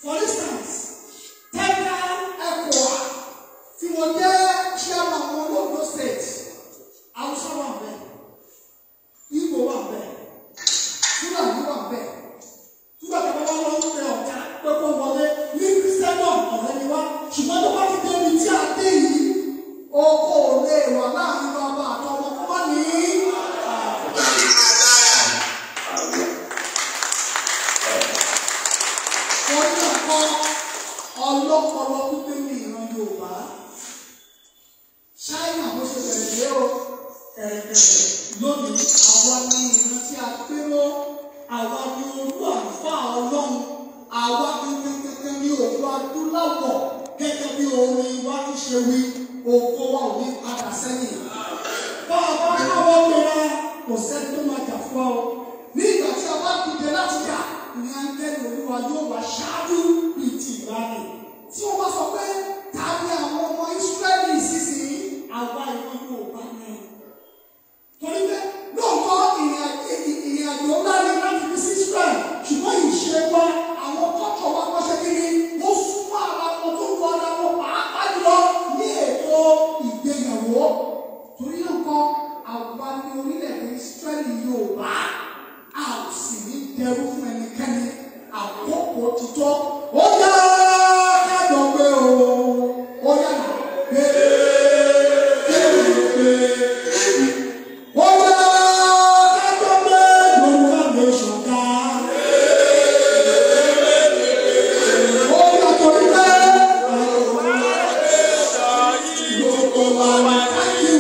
For instance, Tẹ́lá Ẹ̀kọ́à tí wọ́n jẹ́ chairman wọn Ondo State, Hausa wà bẹ́ẹ̀, Igbo wà bẹ́ẹ̀, Fúlàní wà bẹ́ẹ̀. Nígbà tí wọ́n lọ ń tẹ ọ̀tá pé kó wọlé ní Christendom ọ̀rẹ́ ni wá, ṣùgbọ́n tó bá ti dé ibi tí a dé yìí, oko ò lè wà láàrin bàbá àtọmọ kó má ní. Wọ́n ní àkọ́ ọlọ́pọlọ pípé ní ìran Yorùbá. Ṣáínà bó ṣe bẹ̀rẹ̀ lé o, ẹ̀rẹ̀kẹ̀rẹ̀ lónìí àwa ní ìran tí a pé mọ́, àwa ní olú àlùfáà Ọlọ́run, àwa gẹ́gẹ́ ní òkú adúláwọ̀ gẹ́gẹ́ bí orin wa ti ṣe wí, òkú wa ò ní padà sẹ́yìn. Bá a bá káwọ́ gbéra, kò sẹ́ni tó máa jà fún ọ. Ní ìgbà tí a bá dìde láti jà, ní áńgẹ́lì Olúwa yóò wá ṣáájú bíi ti ìgbàanì. Tí wọ́n bá sọ pé tàbí àwọn ọmọ Ísírẹ́lì sísìn, àwa ìran Yorùbá ni. Torí pé lóòótọ́ ìrìn àjò ńlá ni láti fi sí Ísírẹ́lì, ṣùgbọ́n ìṣe wa, àwọn kọ́tọ̀ wa kọ́ ṣe kíni, wọ́n fún ara wọn tó lu ara wọn pàápàá jùlọ ní ètò ìgbéyàwó. Torí náà kọ́ àwa ní orílẹ̀-èdè Ísírẹ́lì Yorùbá, a ò sì ní dẹrú fún ẹnikẹ́ni. Àkókò ti tó. Ó yá kájọ gbé o, ó yá gbé gbé. Ó yá kájọ gbé Yorùbá nation ká. Ó yá torí pé Yorùbá wà kájú.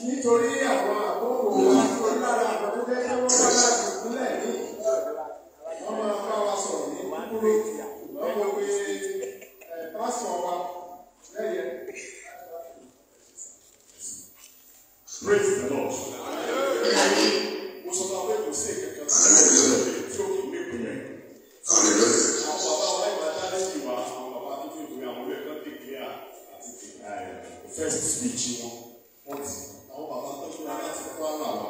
Nítorí àwọn àkókò wa tó lára àwọn tó jẹ́ kí wọ́n wá láti ìpínlẹ̀ ní wọ́n máa bá wa sọ̀rọ̀ ní kúkúrú lọ́wọ́ pé pásítọ̀ wa lẹ́yẹ. Praise the Lord. Mo sọ fún wa pé kò sí ìkẹ̀kẹ́ tí ó kì í ní ìpínlẹ̀. Àwọn bàbá wa ìgbà dáná sí wa, àwọn bàbá tó fi ìwé àwọn ẹ̀kọ́ kékeré àti first speech wọn. Wọ́n ti àwọn bàbá tó fún wa láti kó àrà wa.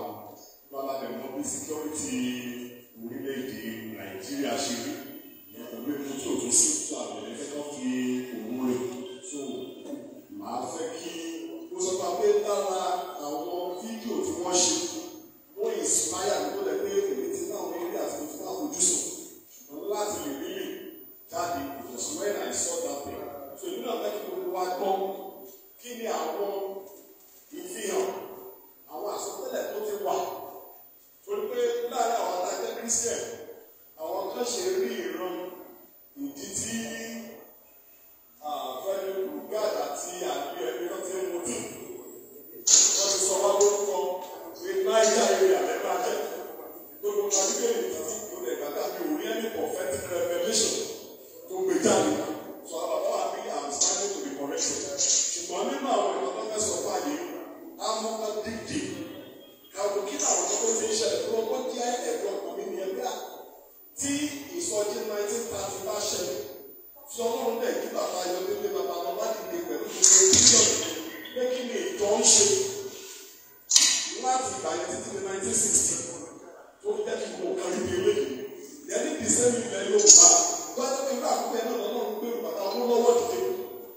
Bàbá rẹ̀ mọ bí security orílẹ̀-èdè Nàìjíríà ṣe rí. Ìyàtọ̀ pé mo tí ò tún sí tó àbẹ̀rẹ̀ fẹ́ kọ́ fi òun rẹ̀. So màá fẹ́ kí mo sọ fún wa pé lára àwọn fídíò tí wọ́n ṣe wọ́n inspire mi tó lẹ pé èmi ti náà wọ́n eré àti ìfúnná ojú sùn ṣùgbọ́n láti lè rí lè jáde because when I saw that thing so èmi náà fẹ́ kí gbogbo wa gbọ́ kí ni àwọn ìfihàn àwọn àsọtẹ́lẹ̀ tó ti wà torí pé láàárín àwọn adájọ́ Christian àwọn kan ṣe rí ìran ìdí tí fẹ́ẹ́ Lugard àti àbí ẹbí náà ti ń mutí wọ́n ti sọ wá lórúkọ pé náírà eré àlẹ́bá jẹ́ gbogbo adígbèlè títí tó lè gbàgbà bí orí ẹni prophetic revelation tó gbé jáde so àwọn bàbá wa bí I'm standing to be corrected. Ayọ̀délé bàbá bàbá dìde pẹ̀lú gbogbo mílíọ̀nù pé kí ni ìjọ ń ṣe láti ìgbà yẹn títí ní 1960 tó jẹ́ kí gbogbo kan rí ilé yìí. Yẹ́nì bí sẹ́mi ilẹ̀ Yorùbá gbọ́dọ̀ pé nígbà púpẹ̀ náà lọ́wọ́ gbé bàbá owó lọ́wọ́ dìde.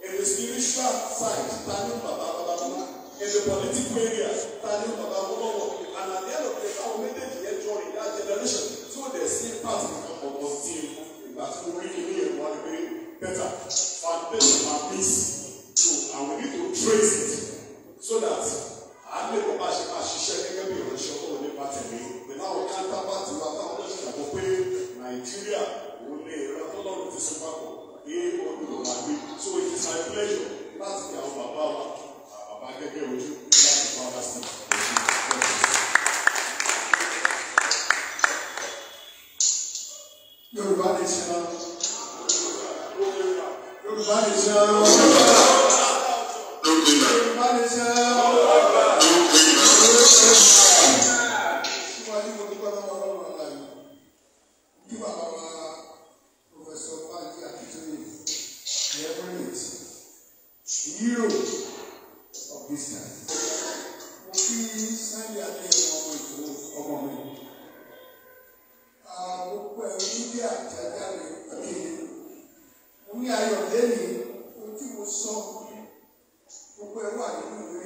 In the spiritual side, ta ni bàbá bàbá bàbá. In the political area, ta ni bàbá owó lọ́wọ́. And at the end of the day, àwọn méjèèjì yẹn jọ in that generation. So they still part of the team. Ìgbà tí mo rí kìíní yẹn wọ́n rí better foundation and peace. So and we need to trace it so that àgbẹ̀ kọ́ bá ṣe máa ṣiṣẹ́ gẹ́gẹ́ bí ìránṣẹ́ ọkọ̀ ní pàtẹ́lẹ̀ pẹ̀lú àwọn counterpart wa táwọn ọlọ́sìn gbàgbọ́ pé Nàìjíríà òun ní ìran tó lọ́rùn ti sún papọ̀ ní ọdún ọ̀la gbé. So it is my pleasure láti fi àwọn bàbá wa bàbá gẹ́gẹ́ ojú láti pa wá sí ojú. Yorùbá nation. Yorùbá nation. Yorùbá nation. Síwájú mo dúpẹ́ lọ́wọ́ ọlọ́run aláì. Kí bàbá wa Professor Banji Akintoye, the eminent hero of this time. Mo kí Sunday Adé ọmọ ìṣòro ọmọ mi. Gbogbo ẹ̀rọ mídíà jájáde akéde. Mo ní ayọ̀ lẹ́yìn ohun tí mo sọ gbogbo ẹ̀ wà nínú ìwé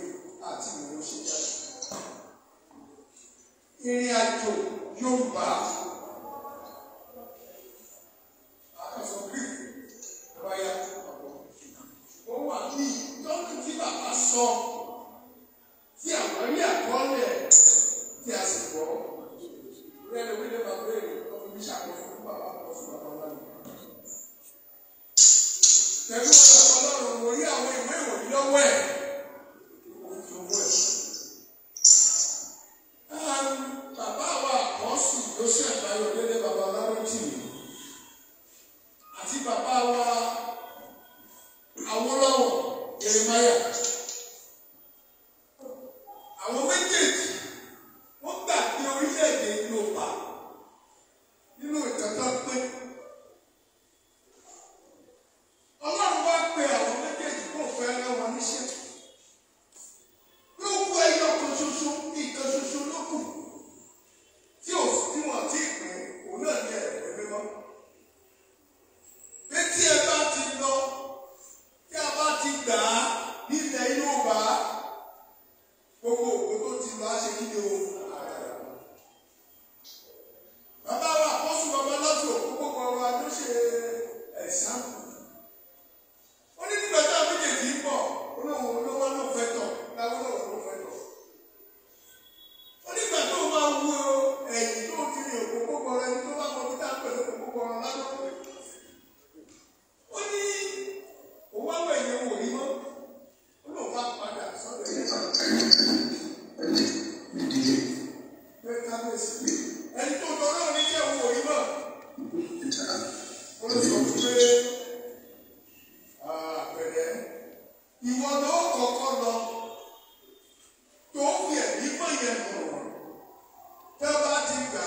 àti ìwé ṣe jáde. Ìrìn àjò Yorùbá àkàsọ̀ Greek wáyà ó wà ní ìtọ́jú tí bàbá sọ tí àwọn rí àkọọ́lẹ̀ tí a sì gbọ́. Rẹ́ni wílé bàbá èrè ọdún bí ṣàkóso fún bàbá pọ̀ fún bàbá wà ní. Pẹ̀lú ọ̀pọ̀ ọlọ́run mo rí àwọn ìwé ìròyìn lọ́wọ́ ẹ̀. Òun fi owó ẹ̀. Bàbá wa àkọ́sù Joseph Ayọ̀délé bàbá Láròtìmí àti bàbá wa Awólọ́wọ̀ Jeremiah. Àwọn méjèèjì wọ́n gbà pé orílẹ̀-èdè Yorùbá nínú ìtọ́jú pé Ọlọ́run wá pe àwọn méjèèjì kó fẹ́ rán wọn níṣẹ́. Ló kú ẹyọ kan ṣoṣo, nǹkan ṣoṣo ló kù tí wọ́n ti pè òun náà ní ẹ̀rọ mímọ́. Pé tí ẹ bá ti lọ, tí a bá ti gbà á nílẹ̀ Yorùbá, gbogbo òkú tó ti lọ á ṣe kí ni o. Bàbá wa àkọ́sù bàbá lọ́sùn òkú gbogbo ọrọ̀ adó ṣe ẹ̀sán. Ó ní nígbà tí àwọn méjèèjì ń bọ̀, olówó ló fẹ́ tọ̀, láwọn olówó ló fẹ́ tọ̀. Ó nígbà tó máa wú ẹ̀yìn tó ti rí òkú gbogbo ọrọ̀ ẹni tó bá kọ́ bí tá a pẹ̀lú òkú gbogbo ọrọ̀ ládùúgbò. Ó ní òun wá wọ ẹ̀yìn wò ní mọ́. Ó lóun bá padà sọ́dọ̀ ẹ̀yìn. Bẹ́ẹ̀ kábíyèsí. Ẹni tó lọ náà ní jẹ́ òun òní mọ́. Ó lọ sọ pé àpẹẹrẹ ìwọ ló kọ́kọ́ lọ tó fi ẹ̀mí mọ́ yẹn nù wọ́n. Tẹ́ bá ti gbà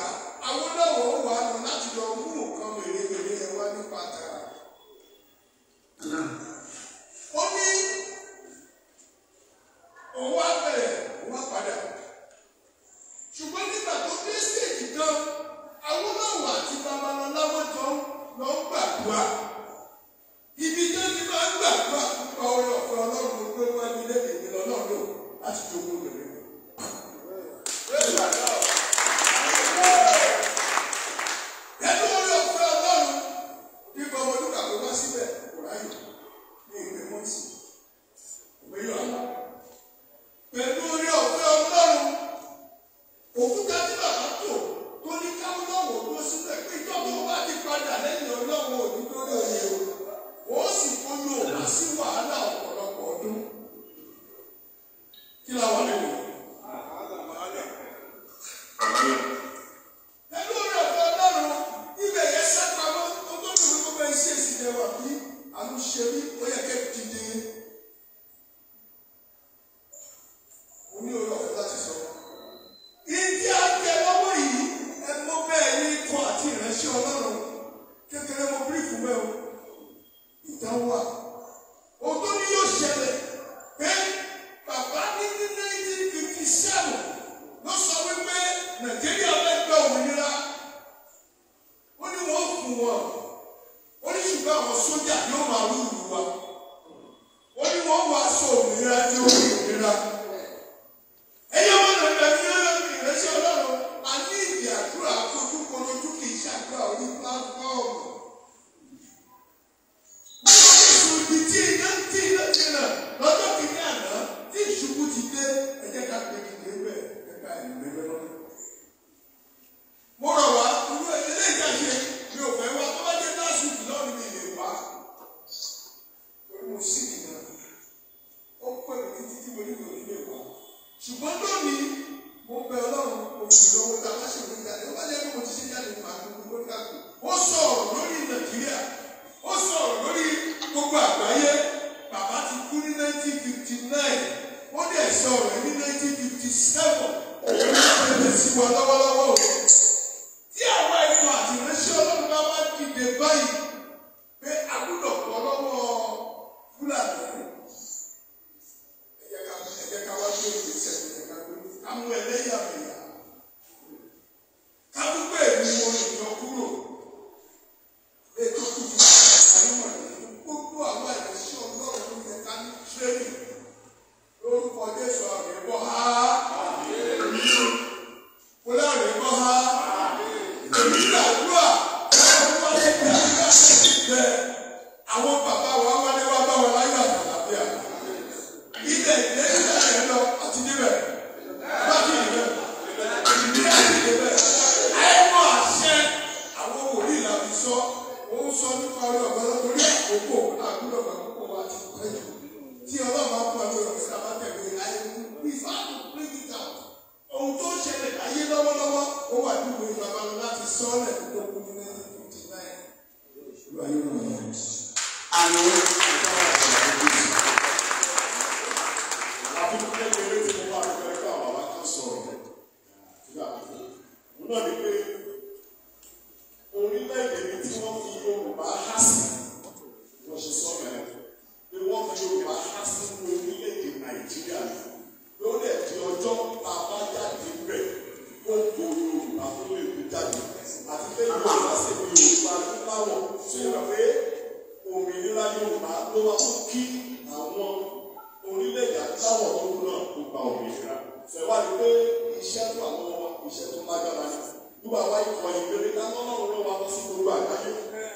Awólọ́wọ̀ wà lọ láti lọ mú nǹkan mèremère yẹn wá nípa tara. Ó ní òun wá bẹ̀rẹ̀ òun wá padà. Ṣùgbọ́n nígbà tó dé stéèjì kan, Awólọ́wọ̀ àti Babalọ́lá wọ́n jọ lọ ń gbàdúrà. Ibi tó ti máa ń gbàdúrà nípa orí ọ̀fẹ́ Ọlọ́run ló wá ní lédè mi lọ́lọ́run láti jogún rere. Ẹnu orí ọ̀fẹ́ Ọlọ́run bí gbọmọ Lúkà tó wá síbẹ̀ kò ráyè ní ìpè mọ́tì. Ògbéyọ̀ àlá. Pẹ̀lú orí ọ̀fẹ́ Ọlọ́run. Òkúta tí bàbá tò tó ní Awólọ́wọ̀ tó sílẹ̀ pé ìjọba wa ti padà lẹ́yìn Ọlọ́run òní lórí oyè o. Ó sì kó Yorùbá sí wàhálà ọ̀pọ̀lọpọ̀ ọdún. Kí la wà lẹ́nu? Ẹnu orí ọ̀fẹ́ Ọlọ́run ibẹ̀ yẹn sápamọ́ tó tó dùn kó bẹ́ẹ̀ ṣe ìsìnkẹ́ wà bí àlùṣe bí ó yẹ kẹ́ dìde. Mo ní orí ọ̀fẹ́ láti sọ. Ìdí àgbẹ̀ lọ́wọ́ yìí ẹ mọ bẹ́ẹ̀ ní ikọ̀ àti ìránṣẹ́ Ọlọ́run kékeré mo bírífù mẹ́ o. Ìtàn wà náà lọ́jọ́ kìíní àná tí ìṣubú ti dé ẹ jẹ́ ká pè kìíní bẹ́ẹ̀ ẹ̀ka ìlú ẹgbẹ́ lọ́dún. mo rọ̀ wá irú ilé ìjàṣe mi ò fẹ́ wá tó bá jẹ́ last week lọ́rùn mi lè wá. mo sì kìíní ó pẹ́ mi títí tí mo nílò ilé wa ṣùgbọ́n lónìí mo bẹ Ọlọ́run olùlọ́wọ́ tá a bá ṣe òun jáde ó bá lẹ́nu mo ti ṣe jáde ní màá gbogbo lórí àpò ó sọ̀rọ̀ lórí Nàìjíríà ó sọ̀rọ̀ lórí gbogbo àgbáyé bàbá ti kú ní 1959 ó dẹ̀ sọ̀rọ̀ ní 1957 òun ló ṣẹlẹ̀ sí wa lọ́wọ́lọ́wọ́ o tí àwọn ẹ̀kọ́ àti ìránṣẹ́ Ọlọ́run bá wá dìde báyìí pé a gbọ́dọ̀ kọ́ lọ́wọ́ Fúlàní ẹ̀jẹ̀ ká wá gbé ìgbésẹ̀ àwọn ẹlẹ́yàmẹ̀yà kábúgbé ni mo lè yọ kúrò ètò kùtù àyẹ̀wò gbogbo àwọn ìrẹsì Ọlọ́run ló yẹ ká ní tírẹ́nì lórúkọ Jésù àrùn bọ́ ha mo láàrin bọ́ ha èmi làdúrà ẹ̀rọ wálé ìgbàlúgbà bẹ́ẹ̀ àwọn bàbá wa wálé wá bá wa láyé àtàlàbíà ilẹ̀ ìlẹ́yìn rẹ̀ lọ àti níbẹ̀. Sọ nípa orí ọ̀gbọ́n lórí àkókò àgbúrò àkókò wa ti pẹ́ jù tí Ọlọ́run bá fún ọjọ́ ìrọ̀sí àbátẹ̀wé ayé ní fáàlù pírígìtà ohun tó ń ṣẹlẹ̀ ayé lọ́wọ́lọ́wọ́ ó wà nínú ìwé babalọ láti sọ́ọ̀lẹ̀ tó kú ní 1959 ìlú ayé wọn yẹn. Àná àfikún kékeré tí mo bá fẹ́ ká àwọn alákan sọ̀rọ̀ nígbà tó náà ni pé orílẹ̀-èdè mi tí wọ́n fi Yorùbá há sí wọ́n ṣe sọ mẹ́rin pé wọ́n fi Yorùbá há sí orílẹ̀-èdè Nàìjíríà lórí ẹ̀dí ọjọ́ tá a bá jáde rẹ̀ ó bo Yorùbá tó lè gbé jáde àti pé Yorùbá sì fi Yorùbá láwọ̀ tó yẹ pé òmìnira Yorùbá ló wá fún kí àwọn orílẹ̀-èdè àtàwọn tó kù náà tó gba òmìnira fẹ̀wádìí pé iṣẹ́ tó àwọn ọmọ iṣẹ́ tó lágbára ní. Nígbà wá ikọ̀ ìgbèrè dáná náà ló wá lọ sí gbogbo àgbáyé.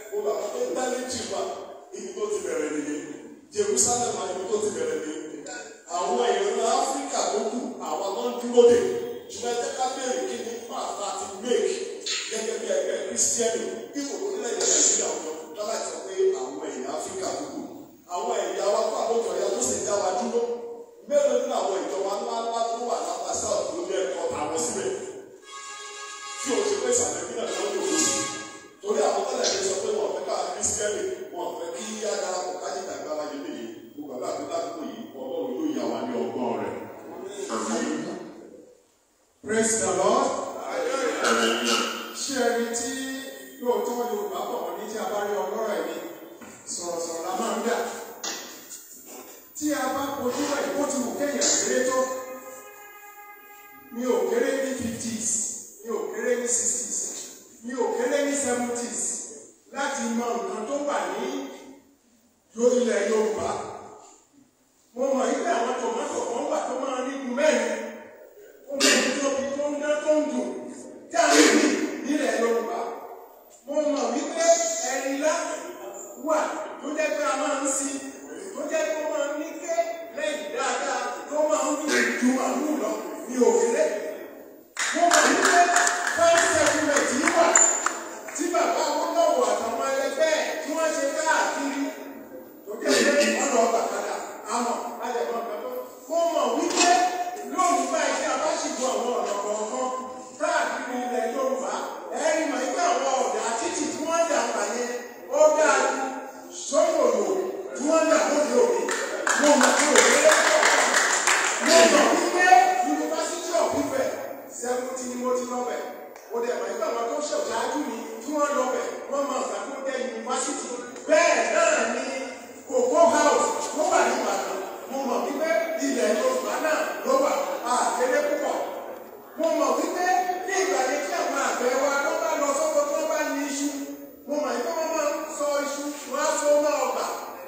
Gbogbo àwọn tó dálé jì wá ibi tó ti bẹ̀rẹ̀ nìyẹn. Jerusalem ibi tó ti bẹ̀rẹ̀ nìyẹn. Àwọn èèyàn Áfíríkà tó kù àwọn náà dúró dè. Ṣùgbọ́n ẹjẹ́ ká bẹ̀rẹ̀ kí ní pàtàkì àti méèkì gẹ́gẹ́ bí ẹgbẹ́ Kírísítíẹ́nì bí kò lórílẹ̀-èdè Nàìjíríà ọ̀dọ́ lábàá ti sọ pé àwọn èèyàn Áfíríkà tó kù. Àwọn èèyàn wa kó àbójọ ya tó sì dá wa dúró. Mélòó nínú àwọn ìjọba ńláńlá tó wà lápasẹ̀ ọ̀dọ́ lórí ẹ̀kọ́ àwọn síbẹ̀. Tí o ṣe pé ìsàlẹ̀ bí náà lọ́wọ́ yóò sí. Torí àwọn tẹ́lẹ̀ ṣe sọ pé wọ́n fẹ́ ká Kírísítẹ́nì wọ́n fẹ́ kí adarapọ̀ kájí tàbí alájẹ léyìí. Gbogbo àgbà tó dákúrò yìí Ọlọ́run yóò yà wá ní ọgbọ́n rẹ̀. Praise the Lord. Ṣé ẹni tí lóòótọ́ Yorùbá bọ̀ wọ́n ní tí a bá rí ọlọ́rọ̀ ẹ̀mí sọ̀rọ̀sọ̀rọ̀ la máa ń gbà. Tí a bá kojú ẹ̀ kó ti wù kéèyàn kéré tó. Mi ò kéré ní 50s. Mi ò kéré ní 60s, mi ò kéré ní 70s láti mọ nǹkan tó wà ní ilẹ̀ Yorùbá. Mo mọ̀ wípé àwọn tòmátò kan wà tó máa ní igun mẹ́rin. Ó mọ̀ ní tóbi tó ń dá tó ń dùn tí a lè rí nílẹ̀ Yorùbá. Mo mọ̀ wípé ẹ̀rìnlá wà tó jẹ́ pé a máa ń sin, tó jẹ́ pé ó máa ń ní ké lẹ́yìn dáadáa tó máa ń dùn ju àlù lọ ní òkèlè. Mo mọ̀ wípé first settlement yìí wà tí bàbá Awólọ́wọ̀ àtàwọn ẹlẹgbẹ́ tí wọ́n ṣe káàkiri tó jẹ́ pé wọ́n lọ gbàkadà àmọ́ àjẹmọ́ pẹ̀lú. Mo mọ̀ wípé lóòrùn báyìí tí a bá ṣì bu àwọn ọ̀nà kọ̀ọ̀kan káàkiri ilẹ̀ Yorùbá ẹ̀rí mọ̀ wípé àwọn ọ̀dà títì tí wọ́n dà pàdé ó dáa ju sóyòyò tí wọ́n dà lóde òní. Mo mọ̀ pé òwe mo mọ̀ wípé University of Ife 70 ni mo ti lọ bẹ̀. Mo dẹ̀ mọ̀ nípa àwọn tó ṣèṣáájú mi tí wọ́n lọ bẹ̀ wọ́n mọ̀ ọ̀gá tó jẹ́ yunifásitì. Bẹ́ẹ̀ náà ni Cocoa House tó wà ní Ìbàdàn. Mo mọ̀ wípé ilẹ̀ Yorùbá náà ló wà àkéré púpọ̀. Mo mọ̀ wípé ní ìgbà yẹn tí àwọn àgbẹ̀ wa tó bá lọ sóko tó bá ní iṣu. Mo mọ̀ wípé wọ́n máa ń sọ iṣu wọ́n á so mọ́ ọgbà.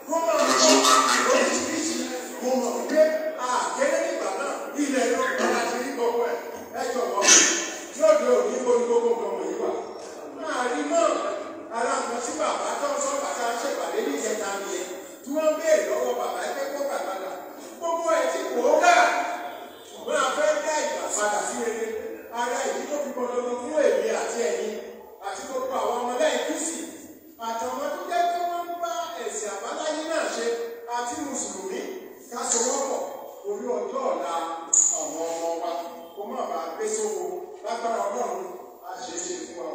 Wọ́n máa ń sọ oríṣiríṣi. Mo mọ̀ wípé àkéré nígbà náà ilẹ̀ Yorùbá láti rí gbogbo ẹ̀. Ẹ jọ̀wọ́ lóde òní gbogbo nǹkan wọ̀nyí wà. Máa rí mọ́. àti mùsùlùmí ká so wọ́pọ̀ orí ọjọ́ ọ̀la àwọn ọmọ wa kó má bàa gbé sóko lágbára Ọlọ́run á ṣe é ṣe fún wa.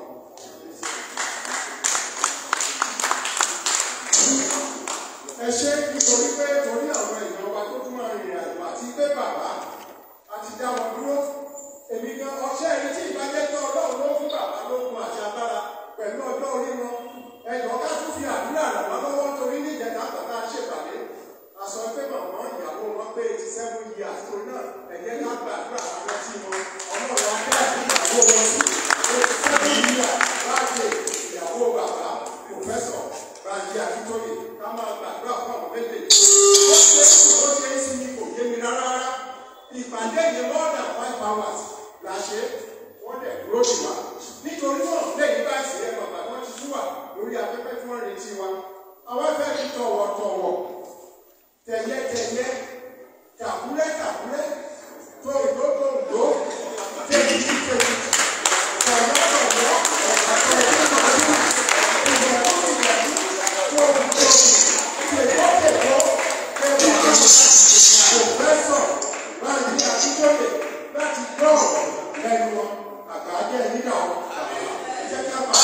Ẹ ṣe nítorí pé torí àwọn èèyàn wa tó tún máa rìnrìn àjò àti pé bàbá àti dá wọn dúró èmi gan ọṣẹ́ ẹni tí ìbájẹ́tọ́ Ọlọ́run ló fún bàbá lókun àti agbára pẹ̀lú ọjọ́ orí wọn ẹ̀jọ̀ ká tún fi àdúrà ràn wọ́n lọ́wọ́ torí níjẹ̀dá tàbá ṣèpàdé àsọ pé màmá ìyàwó wọn pé 87 years torí náà ẹ̀jẹ̀ ká gbàdúrà àwọn tí wọn Ọlọ́run akẹ́ àti ìyàwó wọn sí 87 years láti ìyàwó bàbá pòfẹ́sọ̀ Bánjí Akíntóyè ká máa gbàdúrà fún àwọn méjèèjì. Ó ṣe é sí ní kò yé mi rárá. Ìpàdé yìí more than 5 hours la ṣe wọ́n dẹ̀ dúró sí wa. Nítorí náà lẹ́yìn bá ṣe é bàbá wọn ti tún wà lórí afẹ́fẹ́ tí wọ́n retí wa. Àwọn afẹ́ fi tọ̀wọ̀tọ̀wọ̀ tẹ̀yẹ́tẹ̀yẹ́ kàkúrẹ́kàkúrẹ́ tòǹdótòǹdó tẹ̀yìntẹ̀yìn tọ̀yọ̀tọ̀yọ̀ Professor Bánjí Akíntóyè láti gbọ́ lẹ́nu wọn àgbàjẹ́ nígbà wọn ẹ̀jẹ̀ ká bá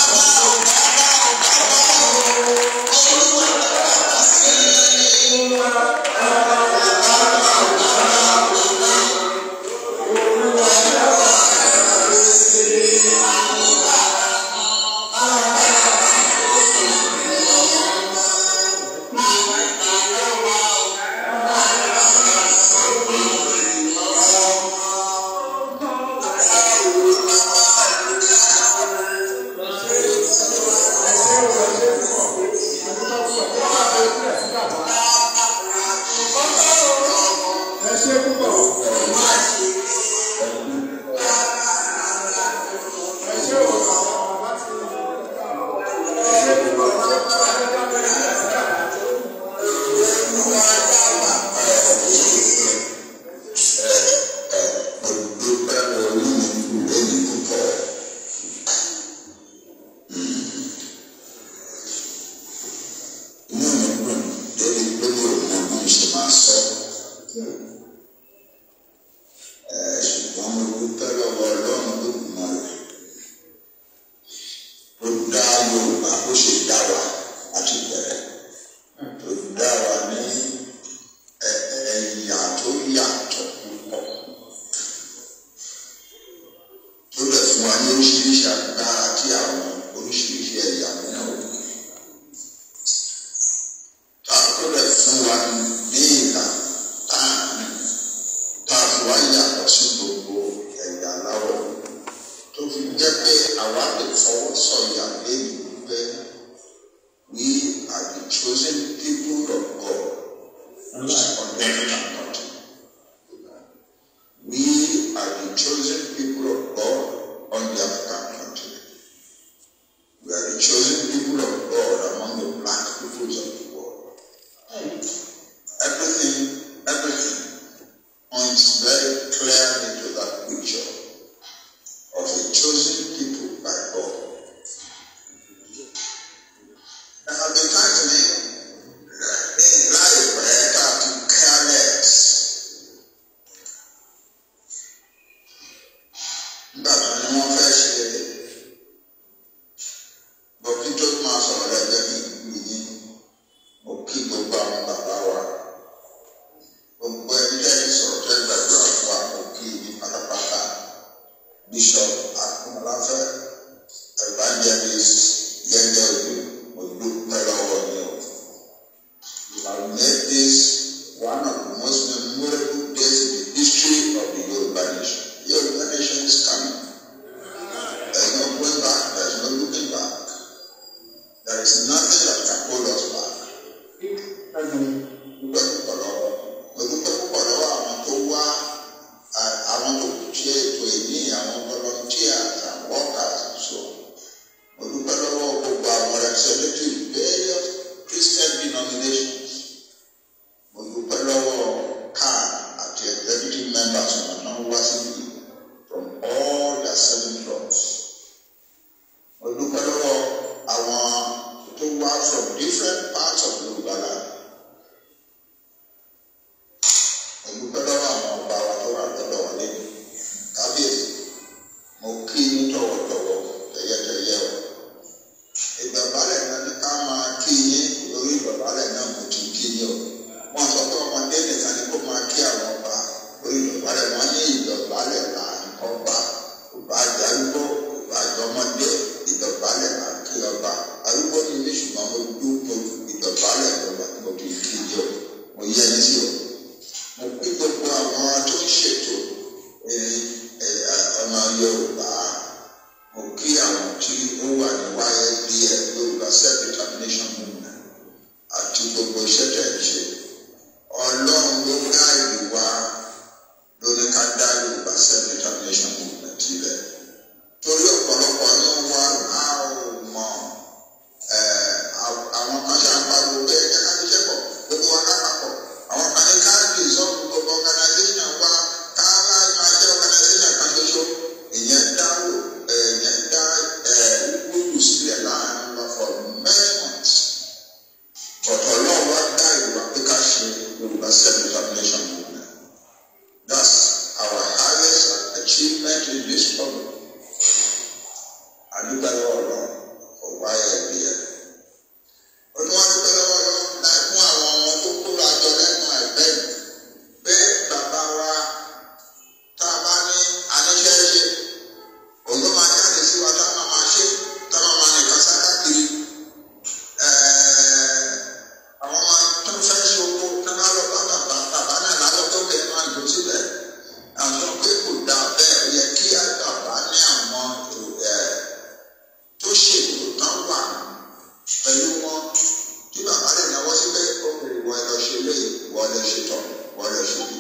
wọlé ṣe tọ̀ wọlé ṣe bí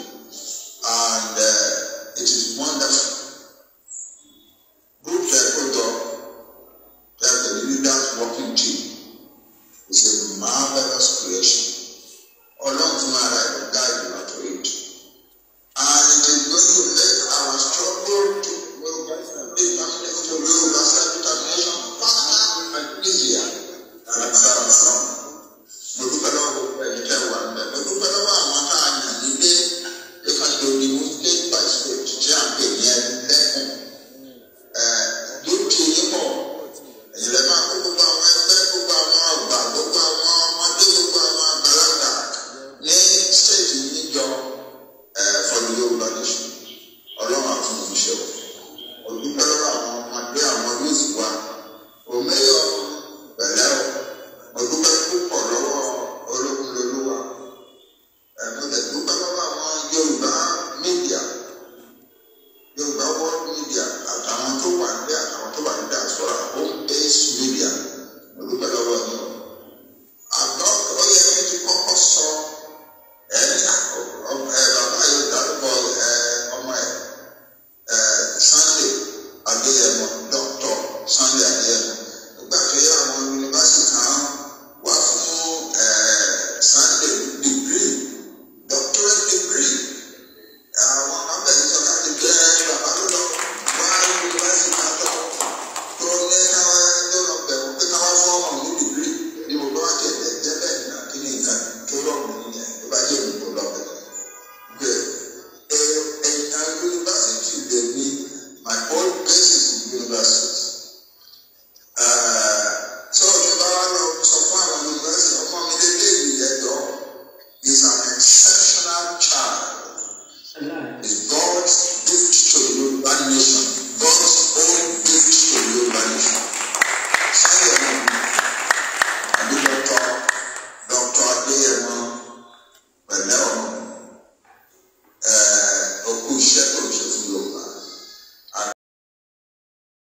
and it is wonderful. Group Ecuador, that the leaders working team is a marvelous creation. Ọlọ́run tí máa ra ẹ̀rọ guide you to it. And it is going to make our struggle to Yoruba self-determination faster and easier. Mo dúpẹ́ lọ́wọ́ ẹ̀yin tẹ́ wà ń bẹ̀. Mo dúpẹ́ lọ́wọ́ àwọn tá a yàn nílé ìfàjọ ìdìbò state by state tí a ń pè ní ẹlẹ́kùn. Yóò ti yín pọ̀. Ẹ̀yin lẹ́ máa kó gbogbo àwọn ẹgbẹ́, gbogbo àwọn ọgbà, gbogbo àwọn ọmọdé, gbogbo àwọn àgbàlagbà ní state yìí jọ for the Yorùbá nation. Ọlọ́run àfún ìṣe o. Mo dúpẹ́ lọ́wọ́ àwọn ọmọdé àwọn yóò wá. Òmẹ́yọ̀ pẹ̀lẹ́ o. Mo dúpẹ́ púpọ̀ lọ́wọ́ ológun lolúwa. Mo dẹ̀ dúpẹ́ lọ́wọ́ àwọn Yorùbá media, Yorùbá world media àtàwọn tó wà ní àtàwọn tó wà ní diaspora home based media. Mo dúpẹ́ lọ́wọ́ yín o. Àgbọ̀ ó yẹ kí n ti kọ́kọ́ sọ bàbá yóò dárúkọ ọmọ ẹ̀ Sunday Adéyẹmọ Dr. Sunday Adéyẹmọ. Nígbà tó yẹ àwọn yunifásitì kan wá fún Sunday degree, doctorate degree. Àwọn abẹ́rẹ́ sọ láti jẹ́ bàbá ló lọ wá yunifásitì kan tó ní káwá ló lọ bẹ̀rù pé káwá fún ọmọ ní degree. Ní mo bá wá tẹ̀lé jẹ́ bẹ́ẹ̀ náà kí ni nǹkan tó rọrùn nìyẹn tó bá yẹ ìbò lọ bẹ̀rẹ̀. Ẹ̀yàn yunifásitì lè ní my own basis in university. So tí bá wá lọ sọ fún àwọn yunifásitì ọmọ mi lé léèrè ẹ̀dọ́ is an exceptional child. Is God